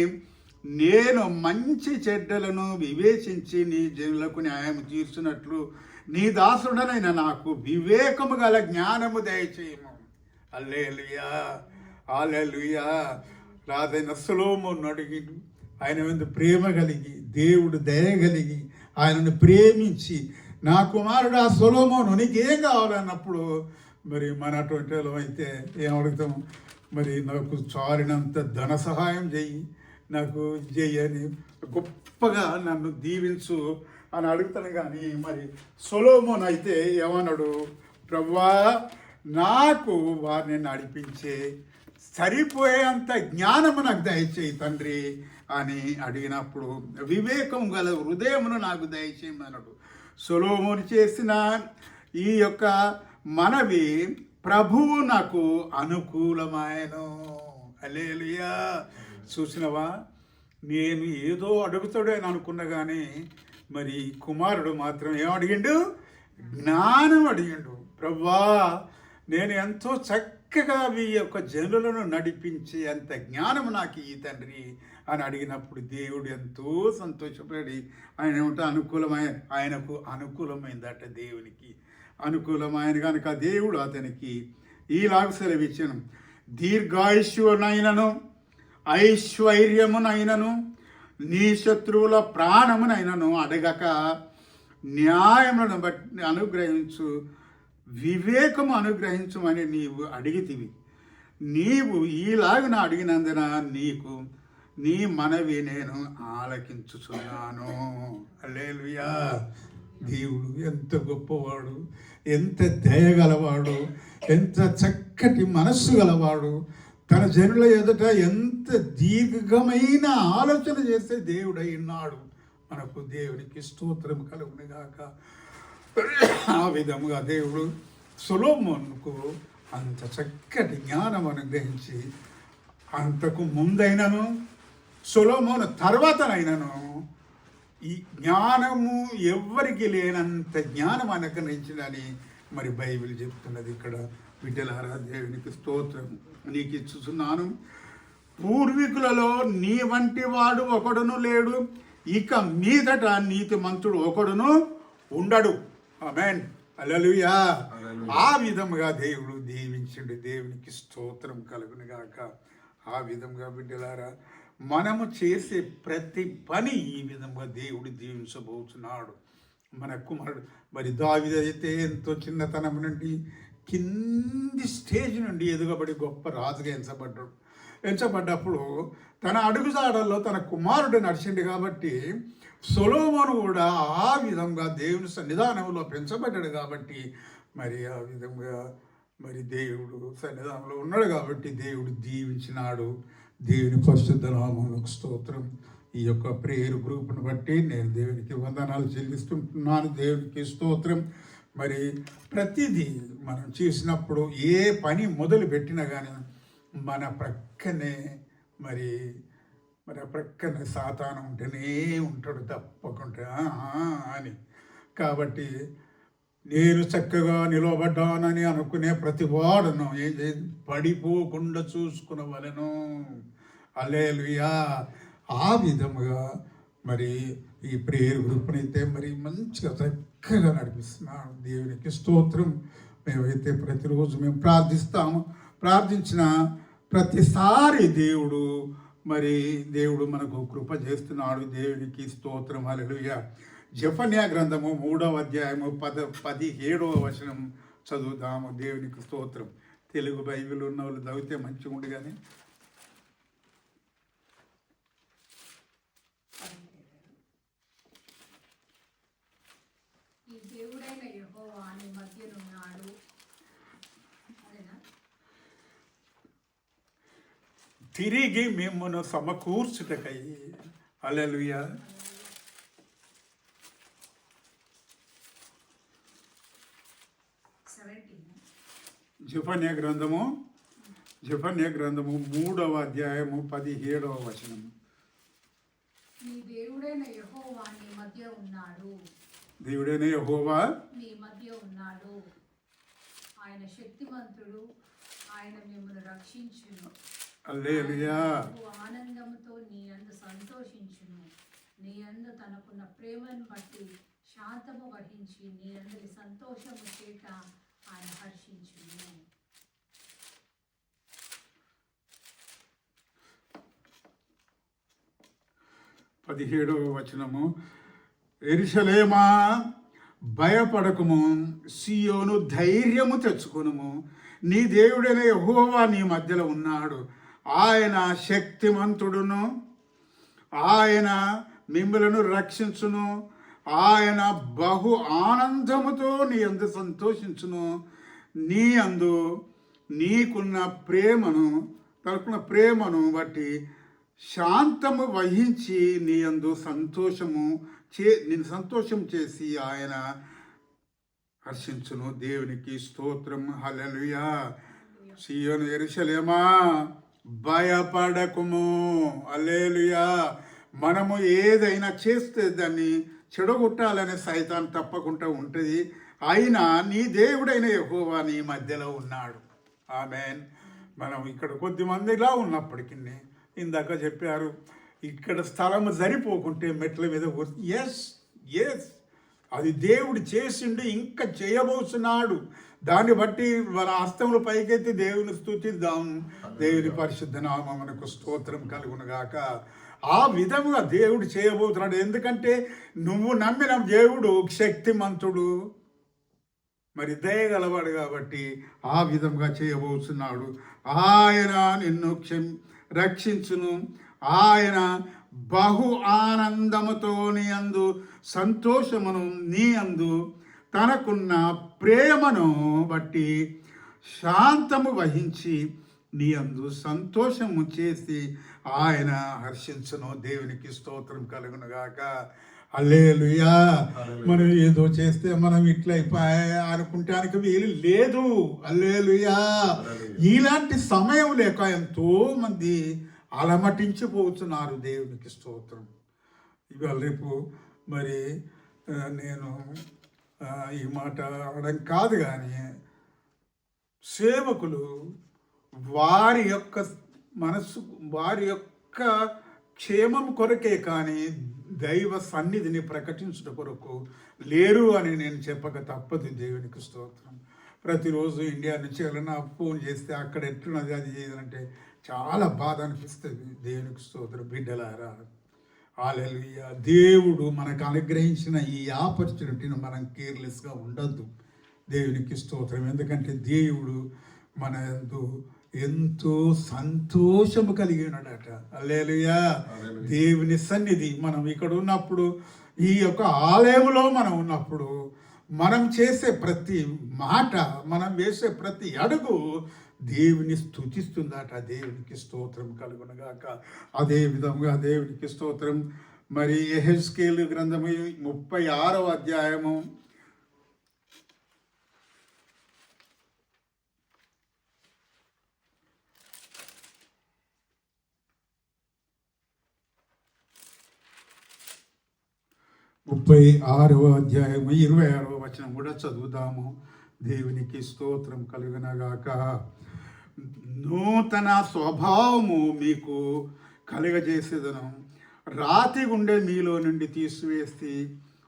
నేను మంచి చెడ్డలను వివేచించి నీ జనులకు న్యాయం తీర్చున్నట్లు నీ దాసుడనైన నాకు వివేకము గల జ్ఞానము దయచేయము. హల్లెలూయా, హల్లెలూయా. రాజైన సొలొమోను అడిగిండు. ఆయన మీద ప్రేమ కలిగి, దేవుడు దయ కలిగి, ఆయనను ప్రేమించి, నా కుమారుడు ఆ సొలొమోను నీకేం కావాలన్నప్పుడు మరి మన అటువంటి అయితే ఏమడుగుతాం? మరి నాకు చాలినంత ధన సహాయం చెయ్యి, నాకు చెయ్యని గొప్పగా నన్ను దీవించు అని అడుగుతాను. కానీ మరి సొలొమోను అయితే ఏమన్నాడు? ప్రభువా, నాకు వారిని నడిపించే సరిపోయేంత జ్ఞానము నాకు దయచేయి తండ్రి అని అడిగినప్పుడు, వివేకం గల హృదయమును నాకు దయచేయమన్నాడు. సొలొమోను చేసిన ఈ యొక్క మనవి ప్రభువు నాకు అనుకూలమాయను. హల్లెలూయా. చూసినవా, నేను ఏదో అడుగుతాడని అనుకున్నా కానీ మరి కుమారుడు మాత్రం ఏమడిగిండు? జ్ఞానం అడిగిండు. ప్రభువా, నేను ఎంతో చక్కగా మీ యొక్క జనులను నడిపించి అంత జ్ఞానం నాకు ఈ తండ్రి అని అడిగినప్పుడు దేవుడు ఎంతో సంతోషపడి ఆయన ఏమిటో ఆయనకు అనుకూలమైందట. దేవునికి అనుకూలమైన కనుక దేవుడు అతనికి ఈలాగ సెలవిచ్చాను. దీర్ఘాయుష్యునైనను ఐశ్వర్యమునైనను నీ శత్రువుల ప్రాణమునైనను అడగక న్యాయములను బట్టి అనుగ్రహించు, వివేకము అనుగ్రహించమని నీవు అడిగితివి. నీవు ఈలాగున అడిగినందున నీకు నీ మనవి నేను ఆలకించుచున్నాను. హల్లెలూయా. దేవుడు ఎంత గొప్పవాడు, ఎంత దయగలవాడు, ఎంత చక్కటి మనస్సు గలవాడు. తన జనుల ఎదుట ఎంత దీర్ఘమైన ఆలోచన చేస్తే దేవుడై ఉన్నాడు. మనకు దేవునికి స్తోత్రం కలుగును గాక. ఆ విధముగా దేవుడు సొలొమోనుకు అంత చక్కటి జ్ఞానం అనుగ్రహించి, అంతకు ముందైనను సొలొమోను తర్వాతనైనను ఈ జ్ఞానము ఎవ్వరికి లేనంత జ్ఞానం అనుగ్రహించిందని మరి బైబిల్ చెప్తున్నది. ఇక్కడ బిడ్డలారా, దేవునికి స్తోత్రం. నీకు ఇచ్చుచున్నాను. పూర్వీకులలో నీ వంటి వాడు ఒకడును లేడు, ఇక మీదట నీతిమంతుడు ఒకడును ఉండడు. ఆమేన్. హల్లెలూయా. ఆ విధముగా దేవుడు దీవించండి. దేవునికి స్తోత్రం కలుగును గాక. ఆ విధంగా బిడ్డలారా, మనము చేసే ప్రతి పని ఈ విధంగా దేవుడు దీవించబోతున్నాడు. మన కుమారుడు మరి దావీదు అయితే ఎంతో చిన్నతనం నుండి కింది స్టేజ్ నుండి ఎదుగబడి గొప్ప రాజుగా ఎంచబడ్డప్పుడు తన అడుగుజాడల్లో తన కుమారుడు నడిచిండు. కాబట్టి సొలొమోను కూడా ఆ విధంగా దేవుని సన్నిధానంలో పెంచబడ్డాడు. కాబట్టి మరి ఆ విధంగా మరి దేవుడు సన్నిధానంలో ఉన్నాడు కాబట్టి దేవుడు దీవించినాడు. దేవుని పరిశుద్ధ నామమునకు స్తోత్రం. ఈ యొక్క ప్రేయర్ గ్రూప్ను బట్టి నేను దేవునికి వందనాలు చెల్లిస్తుంటున్నాను. దేవునికి స్తోత్రం. మరి ప్రతిదీ మనం చేసినప్పుడు ఏ పని మొదలు పెట్టినా కానీ మన ప్రక్కనే మరి ఆ ప్రక్కనే సాతాను ఉంటేనే ఉంటాడు తప్పకుండా అని. కాబట్టి నేను చక్కగా నిలబడ్డానని అనుకునే ప్రతి వాడును ఏం చేసి పడిపోకుండా చూసుకునవలెను. హల్లెలూయా. ఆ విధముగా మరి ఈ ప్రేయర్ గ్రూప్ని అయితే మరి మంచిగా చక్కగా నడిపిస్తున్నాను. దేవునికి స్తోత్రం. మేమైతే ప్రతిరోజు మేము ప్రార్థిస్తాము. ప్రార్థించిన ప్రతిసారి దేవుడు మనకు కృప చేస్తున్నాడు. దేవునికి స్తోత్రం. హల్లెలూయా. జెఫన్యా గ్రంథము 3వ అధ్యాయము 17వ వచనం చదువుదాము. దేవునికి స్తోత్రం. తెలుగు బైబిల్ ఉన్న వాళ్ళు చదివితే మంచిగా ఉండు. కానీ ఈ దేవుడైన యెహోవా నీ మధ్యనున్నాడు. తిరిగి మిమ్మను సమకూర్చుటకై. హల్లెలూయా. జెఫన్యా గ్రంథము 3వ అధ్యాయము 17వ వచనము. నీ దేవుడైన యెహోవా నీ మధ్య ఉన్నాడు. దేవుడైన యెహోవా నీ మధ్య ఉన్నాడు. ఆయన శక్తివంతుడు. ఆయన మిమ్మల్ని రక్షించును. హల్లెలూయా. బహు ఆనందముతో నీ యందు సంతోషించును. నీ యందు తనకున్న ప్రేమను బట్టి శాంతము వహించి నీ అందరి సంతోషము చేత ఆయన హర్షించును. 17వ వచనము. యెరూషలేమా భయపడకుము, సీయోను ధైర్యము తెచ్చుకొనుము. నీ దేవుడైన యెహోవా నీ మధ్యలో ఉన్నాడు. ఆయన శక్తిమంతుడును, ఆయన మిమ్మలను రక్షించును. ఆయన బహు ఆనందముతో నీ అందు సంతోషించును. నీ అందు నీకున్న ప్రేమను, తనకున్న ప్రేమను బట్టి శాంతము వహించి నీ అందు నేను సంతోషం చేసి ఆయన హర్షించును. దేవునికి స్తోత్రం. హల్లెలూయా. సీయోను యెరూషలేమా భయపడకుము. హల్లెలూయా. మనము ఏదైనా చేస్తే దాన్ని చెడగొట్టాలనే సైతాన్ తప్పకుండా ఉంటుంది. అయినా నీ దేవుడైన యెహోవా నీ మధ్యలో ఉన్నాడు. ఆమేన్. మనం ఇక్కడ కొద్దిమందిలా ఉన్నప్పటికీ ఇందాక చెప్పారు, ఇక్కడ స్థలము సరిపోకుంటే మెట్ల మీద ఎస్ అది దేవుడు చేసిండు, ఇంకా చేయబోతున్నాడు. దాన్ని బట్టి మన హస్తములు పైకెత్తి దేవుని స్తుతిద్దాం. దేవుని పరిశుద్ధ నామమునకు స్తోత్రం కలుగునుగాక. ఆ విధముగా దేవుడు చేయబోతున్నాడు. ఎందుకంటే నువ్వు నమ్మిన దేవుడు శక్తిమంతుడు, మరి దయగలవాడు కాబట్టి ఆ విధంగా చేయబోతున్నాడు. ఆయన నిన్ను రక్షించును. ఆయన బహు ఆనందముతో నీ అందు సంతోషమును, నీ అందు తనకున్న ప్రేమను బట్టి శాంతము వహించి నీ అందు సంతోషము చేసి ఆయన హర్షించును. దేవునికి స్తోత్రం కలుగునుగాక. హల్లెలూయా. మనం ఏదో చేస్తే మనం ఇట్లా అనుకుంటానికి వీలు లేదు. హల్లెలూయా. ఇలాంటి సమయం లేక ఎంతో మంది అలమటించిపోతున్నారు. దేవునికి స్తోత్రం. ఇవాళ రేపు మరి నేను ఈ మాట అనడం కాదు, కానీ సేవకులు వారి యొక్క మనస్సు, వారి యొక్క క్షేమం కొరకే కానీ దైవ సన్నిధిని ప్రకటించుట కొరకు లేరు అని నేను చెప్పక తప్పదు. దేవునికి స్తోత్రం. ప్రతిరోజు ఇండియా నుంచి ఎవరైనా ఫోన్ చేస్తే అక్కడ ఎట్లున్నది అది చేయాలంటే చాలా బాధ అనిపిస్తుంది. దేవునికి స్తోత్రం. బిడ్డలారా, హల్లెలూయా. దేవుడు మనకు అనుగ్రహించిన ఈ ఆపర్చునిటీని మనం కేర్లెస్గా ఉండద్దు. దేవునికి స్తోత్రం. ఎందుకంటే దేవుడు మన ఎంతో సంతోషము కలిగి ఉన్నాడట. హల్లెలూయా. దేవుని సన్నిధి మనం ఇక్కడ ఉన్నప్పుడు, ఈ యొక్క ఆలయంలో మనం ఉన్నప్పుడు, మనం చేసే ప్రతి మాట, మనం వేసే ప్రతి అడుగు దేవుని స్తుతిస్తుందట. దేవునికి స్తోత్రం కలుగునుగాక. అదే విధంగా దేవునికి స్తోత్రం. మరి యెహెజ్కేలు గ్రంథము 36వ అధ్యాయము 36వ అధ్యాయము 26వ వచనం కూడా చదువుదాము. దేవునికి స్తోత్రం కలుగునగాక. నూతన స్వభావము మీకు కలుగజేసేదను. రాతి గుండె మీలో నుండి తీసివేసి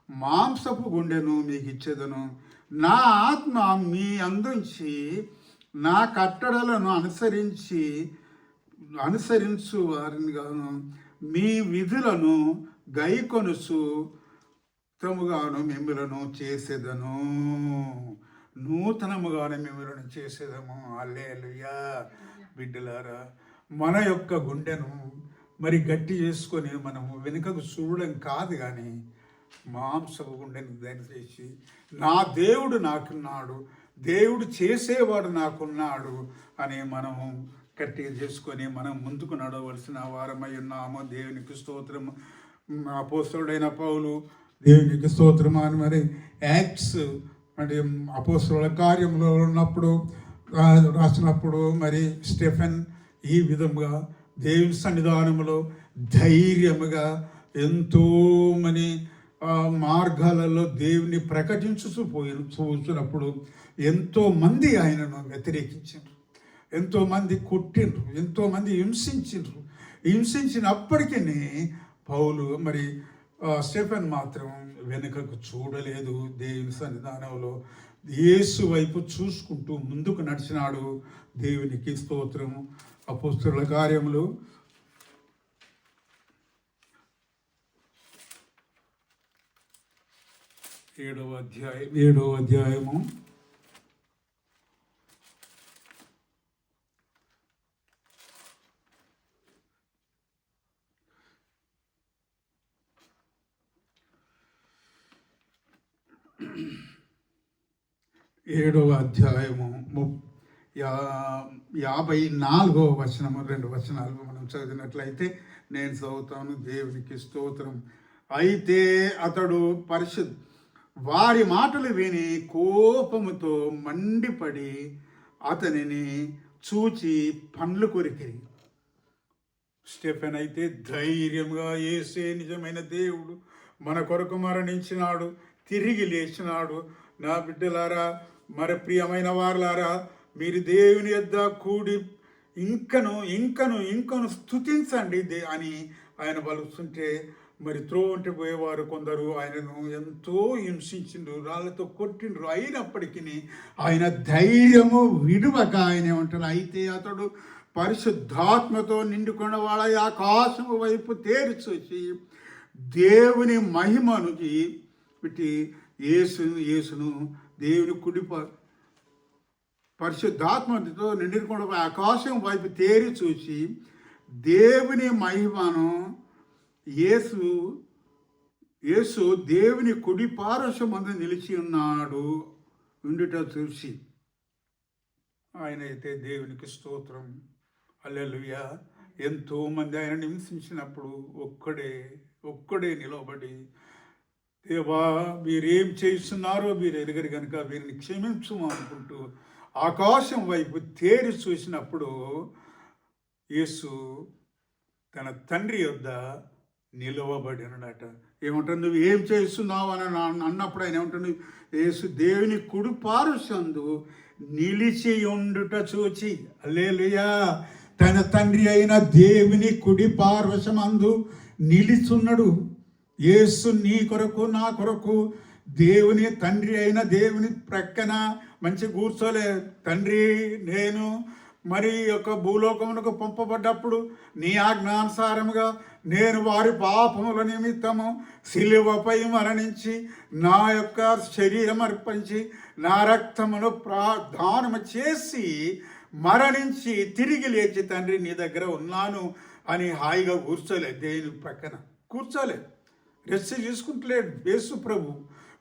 మాంసపు గుండెను మీకు ఇచ్చేదను. నా ఆత్మ మీ అందుంచి నా కట్టడలను అనుసరించు వారిని గాను, మీ విధులను గైకొనుసు తముగాను మిమ్మలను చేసేదను. నూతనముగాను మిమ్మలను చేసేదము. హల్లెలూయా. బిడ్డలారా, మన యొక్క గుండెను మరి గట్టి చేసుకొని మనము వెనుకకు చూడడం కాదు, కానీ మాంసపు గుండెను దయచేసి నా దేవుడు నాకున్నాడు, దేవుడు చేసేవాడు నాకున్నాడు అని మనము గట్టిగా చేసుకొని మనం ముందుకు నడవలసిన వారమై ఉన్నాము. దేవునికి స్తోత్రము. అపోస్తలుడైన పౌలు దేవునికి స్తోత్రము అని మరి యాక్ట్స్ మరి అపోస్తలుల కార్యంలో ఉన్నప్పుడు రాసినప్పుడు మరి స్టెఫెన్ ఈ విధంగా దేవుని సన్నిధానంలో ధైర్యముగా ఎంతో మంది మార్గాలలో దేవుని చూసినప్పుడు ఎంతో మంది ఆయనను వ్యతిరేకించారు, ఎంతో మంది కొట్టిండ్రు, ఎంతో మంది హింసించినప్పటికీ పౌలు మరి స్టెఫెన్ మాత్రం వెనుకకు చూడలేదు. దేవుని సన్నిధానంలో యేసు వైపు చూసుకుంటూ ముందుకు నడిచినాడు. దేవునికి స్తోత్రము. అపోస్తలుల కార్యములు 7వ అధ్యాయము 54వ వచనము 2 వచనాలు మనం చదివినట్లయితే నేను చదువుతాను. దేవునికి స్తోత్రం. అయితే అతడు వారి మాటలు విని కోపముతో మండిపడి అతనిని చూచి పండ్లు కొరికిరి. స్టెఫెన్ అయితే ధైర్యంగా యేసే నిజమైన దేవుడు, మన కొరకు మరణించినాడు, తిరిగి లేచినాడు. నా బిడ్డలారా, మరి ప్రియమైన వారులారా, మీరు దేవుని యొద్ద కూడి ఇంకను స్తుతించండి అని ఆయన పలుకుతుంటే మరి త్రోవంటి పోయేవారు కొందరు ఆయనను ఎంతో హింసించిండ్రు, రాళ్ళతో కొట్టిండ్రు. అయినప్పటికీ ఆయన ధైర్యము విడువక ఆయన ఏమంటారు, అయితే అతడు పరిశుద్ధాత్మతో నిండుకున్న వాళ్ళ ఆకాశము వైపు తేరి చూసి దేవుని మహిమను పెట్టి యేసును దేవుని పరిశుద్ధాత్మతో నిండుకున్న ఆకాశం వైపు తేరి చూసి దేవుని మహిమను యేసు దేవుని కుడి పార్శ్వమందు నిలిచి ఉండుట చూసి ఆయన అయితే దేవునికి స్తోత్రం, హల్లెలూయా. ఎంతో మంది ఆయన హింసించినప్పుడు ఒక్కడే నిలబడి, దేవా మీరేం చేస్తున్నారో మీరు ఎరుగరు కనుక వీరిని క్షమించము అనుకుంటూ ఆకాశం వైపు తేరి చూసినప్పుడు యేసు తన తండ్రి యొద్ద నిలవబడి అన్నట. ఏమంటారు, నువ్వు ఏం చేస్తున్నావు అని అన్నప్పుడు ఆయన ఏమంటాడు, యేసు దేవుని కుడి పార్శ్వందు నిలిచి ఉండుట చూచి, హల్లెలూయా, తన తండ్రి అయిన దేవుని కుడి పార్శ్వమందు నిలిచున్నాడు. యేసు నీ కొరకు నా కొరకు దేవుని తండ్రి అయిన దేవుని ప్రక్కన మంచి కూర్చోలే. తండ్రి, నేను మరి యొక్క భూలోకమునకు పంపబడ్డప్పుడు నీ ఆజ్ఞానుసారముగా నేను వారి పాపముల నిమిత్తము సిలువపై మరణించి నా యొక్క శరీరం అర్పించి నా రక్తమును దానము చేసి మరణించి తిరిగి లేచి తండ్రి నీ దగ్గర ఉన్నాను అని హాయిగా కూర్చోలే. దేవుని ప్రక్కన కూర్చోలే, రెస్ట్ తీసుకుంటలేడు. యేసు ప్రభు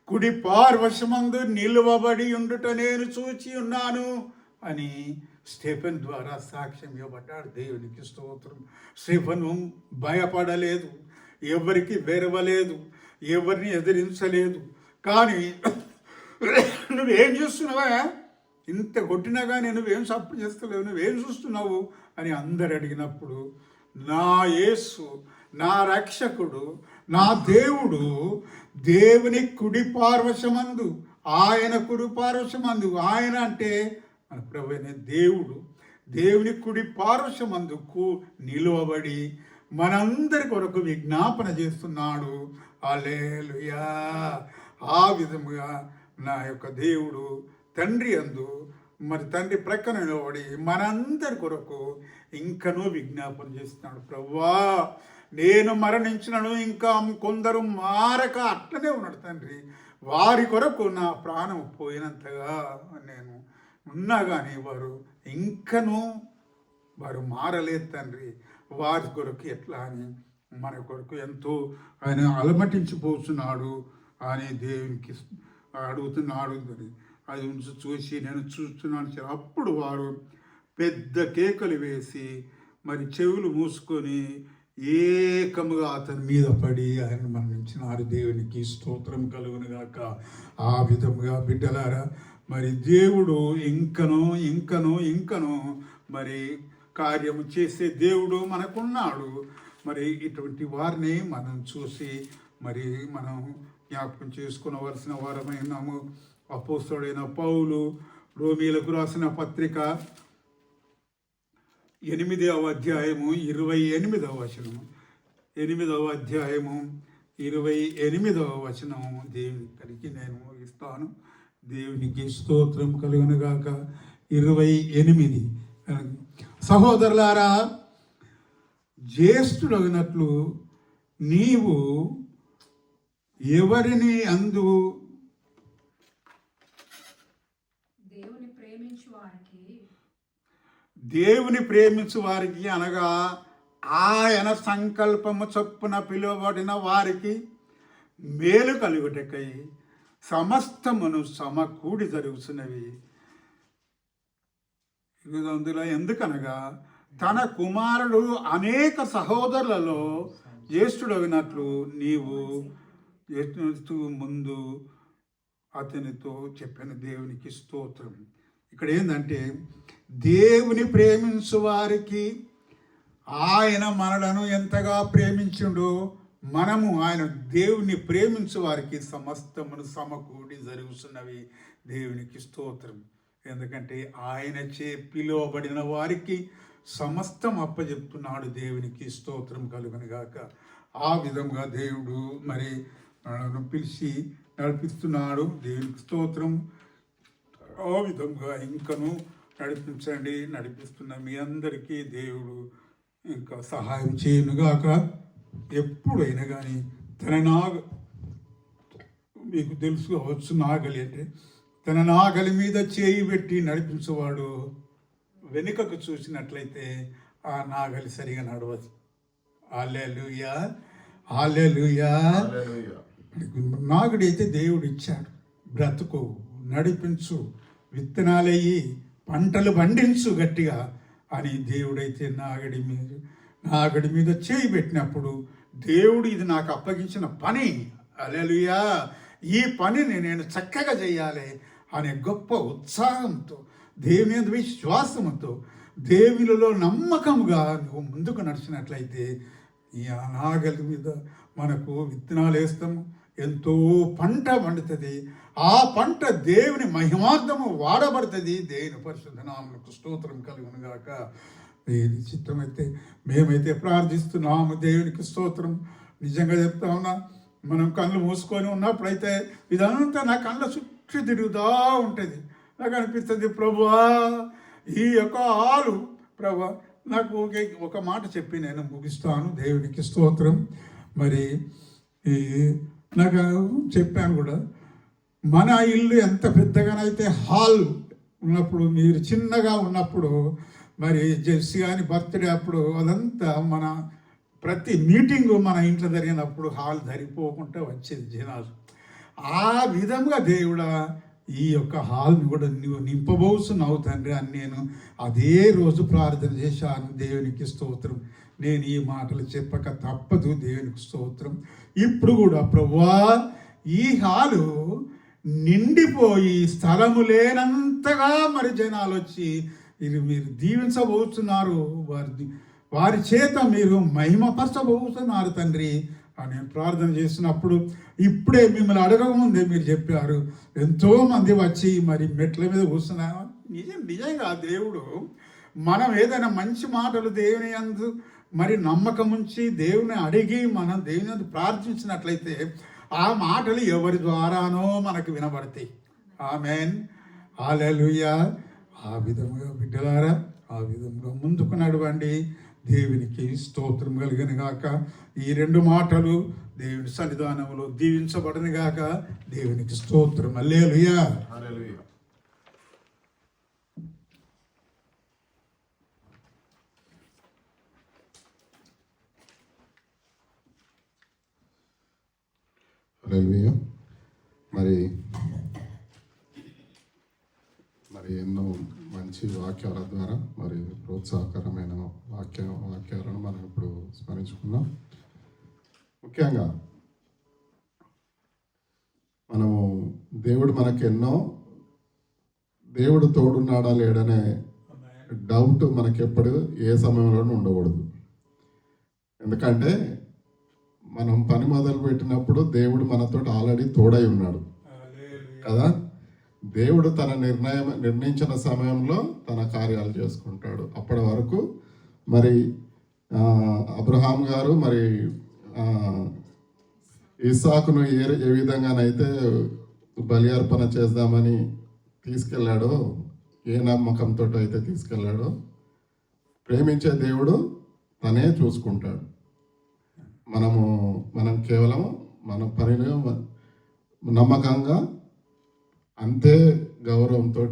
కుడి పార్శ్వమందు నిలువబడి ఉండుట నేను చూచి ఉన్నాను అని స్టెఫెన్ ద్వారా సాక్ష్యం ఇవ్వబడ్డాడు. దేవునికి స్తోత్రం. స్టెఫెను భయపడలేదు, ఎవరికి వెరవలేదు, ఎవరిని ఎదిరించలేదు. కానీ నువ్వేం చూస్తున్నావా, ఇంత కొట్టినా కానీ నువ్వేం సపోర్ట్ చేస్తలేవు, నువ్వేం చూస్తున్నావు అని అందరు అడిగినప్పుడు, నా యేసు, నా రక్షకుడు, నా దేవుడు దేవుని కుడి పార్శ్వమందు, ఆయన కుడి పార్శ్వమందు, ఆయన అంటే మన ప్రభువైన దేవుడు దేవుని కుడి పార్శ్వమందుకు నిలువబడి మనందరి కొరకు విజ్ఞాపన చేస్తున్నాడు. హల్లెలూయా. ఆ విధముగా నా యొక్క దేవుడు తండ్రి అందు మరి తండ్రి ప్రక్కన నిలబడి మనందరి కొరకు ఇంకనూ విజ్ఞాపన చేస్తున్నాడు. ప్రభువా, నేను మరణించినను ఇంకా కొందరు మారక అట్లనే ఉన్నాడు తండ్రి, వారి కొరకు నా ప్రాణం పోయినంతగా నేను ఉన్నా కానీ వారు మారలేదు తండ్రి, వారి కొరకు ఎట్లా అని మన కొరకు ఎంతో ఆయన అలమటించిపోతున్నాడు అని దేవునికి అడుగుతున్నాడు. అది చూసి నేను చూస్తున్నాను. అప్పుడు వారు పెద్ద కేకలు వేసి మరి చెవులు మూసుకొని ఏకముగా అతని మీద పడి ఆయన మరణించినారు. దేవునికి స్తోత్రం కలుగును గాక. ఆ విధముగా బిడ్డలారా మరి దేవుడు ఇంకనో మరి కార్యము చేసే దేవుడు మనకున్నాడు. మరి ఇటువంటి వారిని మనం చూసి మరి మనం జ్ఞాపకం చేసుకునవలసిన వారమైనాము. అపోస్తలుడైన పౌలు రోమీలకు రాసిన పత్రిక 8వ అధ్యాయము 28వ వచనము, 8వ అధ్యాయము 28వ వచనము దేవునికి నేను ఇస్తాను. దేవునికి స్తోత్రం కలుగును గాక. 28. సహోదరులారా, జ్యేష్ఠుడగినట్లు నీవు ఎవరిని అందు దేవుని ప్రేమించు వారికి అనగా ఆయన సంకల్పము చొప్పున పిలువబడిన వారికి మేలు కలుగుటకై సమస్తమును సమకూడి జరుగుతున్నవి. అందులో ఎందుకనగా తన కుమారుడు అనేక సహోదరులలో జ్యేష్ఠుడగినట్లు నీవు ముందు అతనితో చెప్పిన దేవునికి స్తోత్రం. ఇక్కడ ఏంటంటే దేవుని ప్రేమించు వారికి ఆయన మనలను ఎంతగా ప్రేమించుండో మనము ఆయన దేవుని ప్రేమించు వారికి సమస్తమును సమకూడి జరుగుతున్నవి. దేవునికి స్తోత్రం. ఎందుకంటే ఆయన చే పిలువబడిన వారికి సమస్తం అప్పచెప్తున్నాడు. దేవునికి స్తోత్రం కలుగును గాక. ఆ విధంగా దేవుడు మరి మనను పిలిచి నడిపిస్తున్నాడు. దేవునికి స్తోత్రం. ఆ విధంగా ఇంకను నడిపిస్తున్న మీ అందరికీ దేవుడు ఇంకా సహాయం చేయనుగాక. ఎప్పుడైనా కానీ మీకు తెలుసు కావచ్చు, నాగలి అంటే తన నాగలి మీద చేయి పెట్టి నడిపించేవాడు వెనుకకు చూసినట్లయితే ఆ నాగలి సరిగా నడవదు. హల్లెలూయా, హల్లెలూయా. నాగుడైతే దేవుడు ఇచ్చాడు. బ్రతుకు, నడిపించు, విత్తనాలయ్యి పంటలు పండించు గట్టిగా అని దేవుడైతే నాగడి మీద చేయి పెట్టినప్పుడు దేవుడు ఇది నాకు అప్పగించిన పని, హల్లెలూయా, ఈ పనిని నేను చక్కగా చేయాలి అనే గొప్ప ఉత్సాహంతో, దేవుని మీద విశ్వాసంతో, దేవునిలో నమ్మకంగా నువ్వు ముందుకు నడిచినట్లయితే ఈ నాగలి మీద మనకు విత్తనాలు వేస్తాము, ఎంతో పంట పండుతుంది. ఆ పంట దేవుని మహిమార్థము వాడబడుతుంది. దేవుని పరిశుద్ధ నామమునకు స్తోత్రం కలుగును గాక. ఇది చిత్తమైతే మేమైతే ప్రార్థిస్తున్నాము. దేవునికి స్తోత్రం. నిజంగా చెప్తా ఉన్నా, మనం కళ్ళు మూసుకొని ఉన్నప్పుడైతే ఇదంతా నా కళ్ళ చుట్టూ తిరుగుతూ ఉంటుంది. నాకు అనిపిస్తుంది, ప్రభువా ఈ యొక్క ఆలు ప్రభా నాకు ఒక మాట చెప్పి నేను ముగిస్తాను. దేవునికి స్తోత్రం. మరి నాకు చెప్పాను కూడా, మన ఇల్లు ఎంత పెద్దగానైతే హాల్ ఉన్నప్పుడు, మీరు చిన్నగా ఉన్నప్పుడు మరి జెర్సీ అని బర్త్డే అప్పుడు అదంతా మన ప్రతి మీటింగు మన ఇంట్లో జరిగినప్పుడు హాల్ ధరిపోకుండా వచ్చేది జనాలు. ఆ విధంగా దేవుడా ఈ యొక్క హాల్ని కూడా నువ్వు నింపబోతున్నావు తండ్రి అని నేను అదే రోజు ప్రార్థన చేశాను. దేవునికి స్తోత్రం. నేను ఈ మాటలు చెప్పక తప్పదు. దేవునికి స్తోత్రం. ఇప్పుడు కూడా ప్రభువా ఈ హాలు నిండిపోయి స్థలము లేనంతగా మరి జనాలు వచ్చి ఇది మీరు దీవించబోతున్నారు, వారి చేత మీరు మహిమపరచబోతున్నారు తండ్రి అని ప్రార్థన చేసినప్పుడు, ఇప్పుడే మిమ్మల్ని అడగకముందే మీరు చెప్పారు ఎంతోమంది వచ్చి మరి మెట్ల మీద కూర్చున్నారు. నిజంగా దేవుడు మనం ఏదైనా మంచి మాటలు దేవుని యందు మరి నమ్మకం ఉంచి దేవుని అడిగి మనం దేవుని యందు ప్రార్థించినట్లయితే ఆ మాటలు ఎవరి ద్వారానో మనకు వినబడతాయి. ఆమేన్, హల్లెలూయా. ఆ విధముగా బిడ్డలారా, ఆ విధంగా ముందుకు నడవండి. దేవునికి స్తోత్రం కలిగిన గాక. ఈ రెండు మాటలు దేవుని సన్నిధానంలో దీవించబడని గాక. దేవునికి స్తోత్రం. హల్లెలూయా. హల్లెలూయా. హల్లెలూయా. మరి ఎన్నో మంచి వాక్యాల ద్వారా మరి ప్రోత్సాహకరమైన వాక్యాలను మనం ఇప్పుడు స్మరించుకున్నాం. ముఖ్యంగా మనము దేవుడు మనకెన్నో దేవుడు తోడున్నాడా లేడనే డౌట్ మనకెప్పుడు ఏ సమయంలోనూ ఉండకూడదు. ఎందుకంటే మనం పని మొదలు పెట్టినప్పుడు దేవుడు మనతో ఆల్రెడీ తోడై ఉన్నాడు కదా. దేవుడు తన నిర్ణయించిన సమయంలో తన కార్యాలు చేసుకుంటాడు. అప్పటి వరకు మరి అబ్రహాం గారు మరి ఇస్సాకును ఏ విధంగానైతే బలి అర్పణ చేద్దామని తీసుకెళ్ళాడో, ఏ నమ్మకంతో అయితే తీసుకెళ్ళాడో, ప్రేమించే దేవుడు తనే చూసుకుంటాడు. మనం కేవలం మన పనిని నమ్మకంగా అంతే గౌరవంతో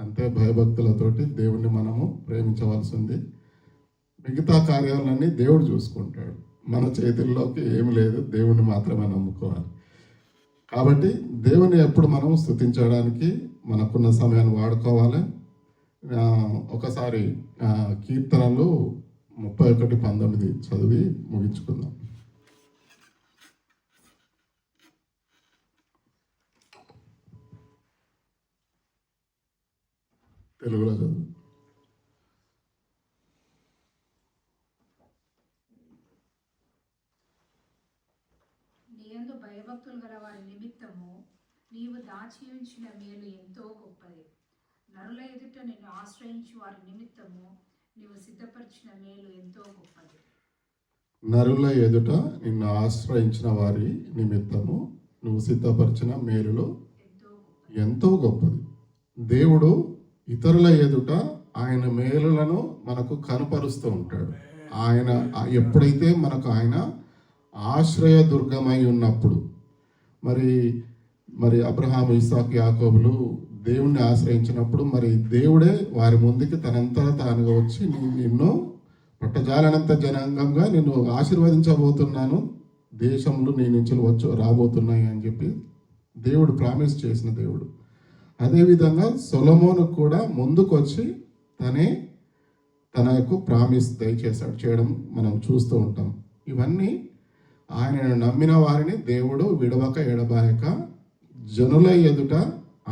అంతే భయభక్తులతోటి దేవుణ్ణి మనము ప్రేమించవలసింది. మిగతా కార్యాలన్నీ దేవుడు చూసుకుంటాడు. మన చేతుల్లోకి ఏమి లేదు, దేవుణ్ణి మాత్రమే నమ్ముకోవాలి. కాబట్టి దేవుని ఎప్పుడు మనం స్తుతించడానికి మనకున్న సమయాన్ని వాడుకోవాలి. ఒకసారి కీర్తనలు 31:19 చదివి ముగించుకుందాం. తెలుగులో చదువు. నీయందు భయభక్తులు గల వారి నిమిత్తము నీవు దాచి ఉంచిన మేలు ఎంతో గొప్పది. నరుల ఎదుట నిన్ను ఆశ్రయించు వారి నిమిత్తము నీవు సిద్ధపరిచిన మేలు ఎంతో గొప్పది. నరుల ఎదుట నిన్ను ఆశ్రయించిన వారి నిమిత్తము నువ్వు సిద్ధపరిచిన మేలులో ఎంతో గొప్పది. దేవుడు ఇతరుల ఎదుట ఆయన మేలులను మనకు కనపరుస్తూ ఉంటాడు. ఆయన ఎప్పుడైతే మనకు ఆయన ఆశ్రయ దుర్గమై ఉన్నప్పుడు, మరి అబ్రహాము, ఇస్సాకు, యాకోబులు దేవుణ్ణి ఆశ్రయించినప్పుడు మరి దేవుడే వారి ముందుకి తనంతా తానుగా వచ్చి నిన్ను పట్టజాలనంత జనాంగంగా నిన్ను ఆశీర్వదించబోతున్నాను, దేశంలో నీ నుంచి రాబోతున్నాయి అని చెప్పి దేవుడు ప్రామిస్ చేసిన దేవుడు. అదేవిధంగా సొలొమోను కూడా ముందుకు వచ్చి తనకు ప్రామిస్ దయచేశాడు చేయడం మనం చూస్తూ ఉంటాం. ఇవన్నీ ఆయనను నమ్మిన వారిని దేవుడు విడవక ఎడబాయక జనుల ఎదుట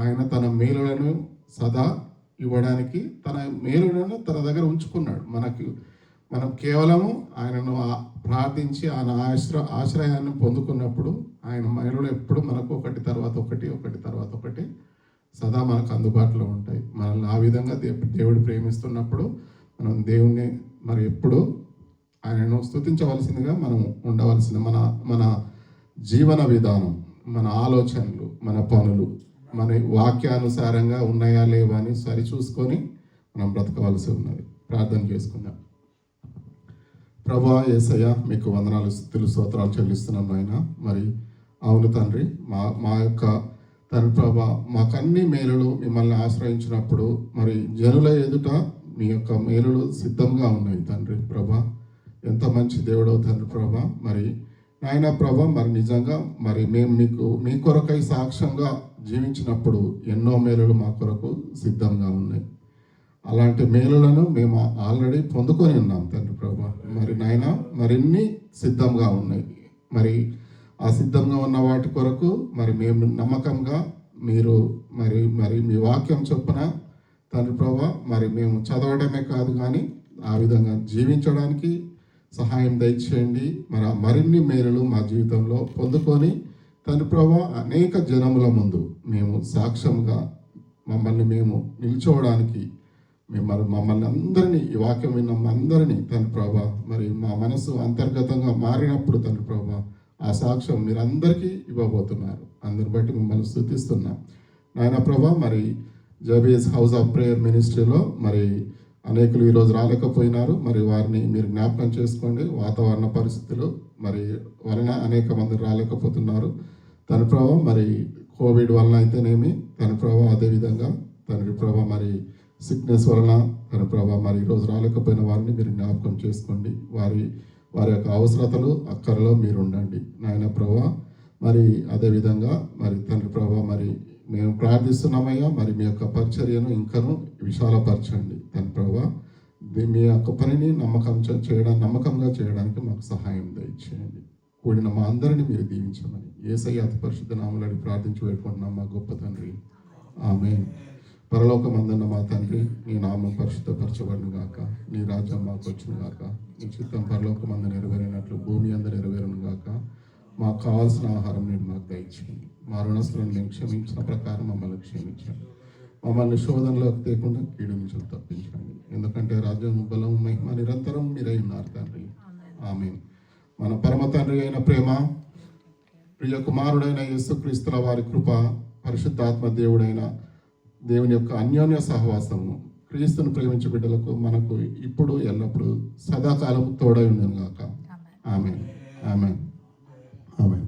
ఆయన తన మేలులను సదా ఇవ్వడానికి తన మేలులను తన దగ్గర ఉంచుకున్నాడు. మనం కేవలము ఆయనను ప్రార్థించి ఆయన ఆశ్రయాన్ని పొందుకున్నప్పుడు ఆయన మేలులు ఎప్పుడు మనకు ఒకటి తర్వాత ఒకటి సదా మనకు అందుబాటులో ఉంటాయి. మనల్ని ఆ విధంగా దేవుడు ప్రేమిస్తున్నప్పుడు మనం దేవుణ్ణి మరి ఎప్పుడు ఆయనను స్తుతించవలసిందిగా మనం ఉండవలసింది. మన జీవన విధానం, మన ఆలోచనలు, మన పనులు మన వాక్యానుసారంగా ఉన్నాయా లేవా అని సరిచూసుకొని మనం బ్రతకవలసి ఉన్నది. ప్రార్థన చేసుకుందాం. ప్రభువా యేసయ్య, మీకు వందనాలు, స్తుతులు, స్తోత్రాలు చెల్లిస్తున్నాం నాయన. మరి అవును తండ్రి, మా యొక్క తండ్రి ప్రభా, మాకన్ని మేలులు మిమ్మల్ని ఆశ్రయించినప్పుడు మరి జనుల ఎదుట మీ యొక్క మేలులు సిద్ధంగా ఉన్నాయి తండ్రి ప్రభా. ఎంత మంచి దేవుడో తండ్రి ప్రభా. మరి నాయన ప్రభా, మరి నిజంగా మరి మేము మీ కొరకై సాక్ష్యంగా జీవించినప్పుడు ఎన్నో మేలులు మా కొరకు సిద్ధంగా ఉన్నాయి. అలాంటి మేలులను మేము ఆల్రెడీ పొందుకొని ఉన్నాం తండ్రి ప్రభా. మరి నాయన మరిన్ని సిద్ధంగా ఉన్నాయి. మరి ఆ సిద్ధంగా ఉన్న వాటి కొరకు మరి మేము నమ్మకంగా మీరు మరి మీ వాక్యం చొప్పున తండ్రి ప్రభా మరి మేము చదవడమే కాదు కానీ ఆ విధంగా జీవించడానికి సహాయం దయచేయండి. మరిన్ని మేలులు మా జీవితంలో పొందుకొని తండ్రి ప్రభా అనేక జనముల ముందు మేము సాక్ష్యంగా మమ్మల్ని మేము నిల్చోవడానికి మమ్మల్ని అందరినీ ఈ వాక్యం విన్న అందరినీ తండ్రి ప్రభా మరి మా మనసు అంతర్గతంగా మారినప్పుడు తండ్రి ప్రభా ఆ సాక్ష్యం మీరు అందరికీ ఇవ్వబోతున్నారు. అందరిని బట్టి మిమ్మల్ని స్తుతిస్తున్నాం నాయన ప్రభా. మరి జబీస్ హౌస్ ఆఫ్ ప్రేయర్ మినిస్ట్రీలో మరి అనేకులు ఈరోజు రాలేకపోయినారు. మరి వారిని మీరు జ్ఞాపకం చేసుకోండి. వాతావరణ పరిస్థితులు మరి వలన అనేక మంది రాలేకపోతున్నారు తండ్రి ప్రభా. మరి కోవిడ్ వలన అయితేనేమి తండ్రి ప్రభా, అదేవిధంగా తండ్రి ప్రభా మరి సిక్నెస్ వలన తండ్రి ప్రభా మరి ఈరోజు రాలేకపోయిన వారిని మీరు జ్ఞాపకం చేసుకోండి. వారి యొక్క అవసరతలు అక్కరలో మీరు ఉండండి నాయన ప్రభా. మరి అదేవిధంగా మరి తండ్రి ప్రభా మరి మేము ప్రార్థిస్తున్నామయ్యా, మరి మీ యొక్క పరిచర్యను ఇంకను విశాలపరచండి తండ్రి ప్రభువా. మీ యొక్క పనిని నమ్మకంగా చేయడానికి మాకు సహాయం దయచేయండి. కూడిన మా అందరినీ మీరు దీవించమని యేసయ్య అతి పరిశుద్ధ నామములో అడిగి ప్రార్థించి వేడుకుంటున్నాం మా గొప్ప తండ్రి, ఆమేన్. పరలోకమందున్న మా తండ్రి, నీ నామం పరిశుద్ధపరచబడును గాక, నీ రాజ్యం మాకు వచ్చును గాక, నీ చిత్తం పరలోకమందు నెరవేరినట్లు భూమి అందు నెరవేరును గాక. మాకు కావాల్సిన ఆహారం నేను మాకు దయచేయండి. మా రుణస్తులను మేము క్షమించిన ప్రకారం మమ్మల్ని క్షమించండి. మమ్మల్ని శోధనలోకి తేకుండా కీడు నుంచి తప్పించండి. ఎందుకంటే రాజ్యం, బలం, మహిమ నిరంతరం మీరై ఉన్నారు తండ్రి, ఆమేన్. మన పరమ తండ్రి అయిన ప్రేమ, ప్రియ కుమారుడైన యేసుక్రీస్తుల వారి కృప, పరిశుద్ధాత్మ దేవుని యొక్క అన్యోన్య సహవాసము క్రీస్తును ప్రేమించే బిడ్డలకు మనకు ఇప్పుడు ఎల్లప్పుడూ సదాకాలం తోడై ఉండను గాక. ఆమేన్, ఆమేన్, ఆమేన్.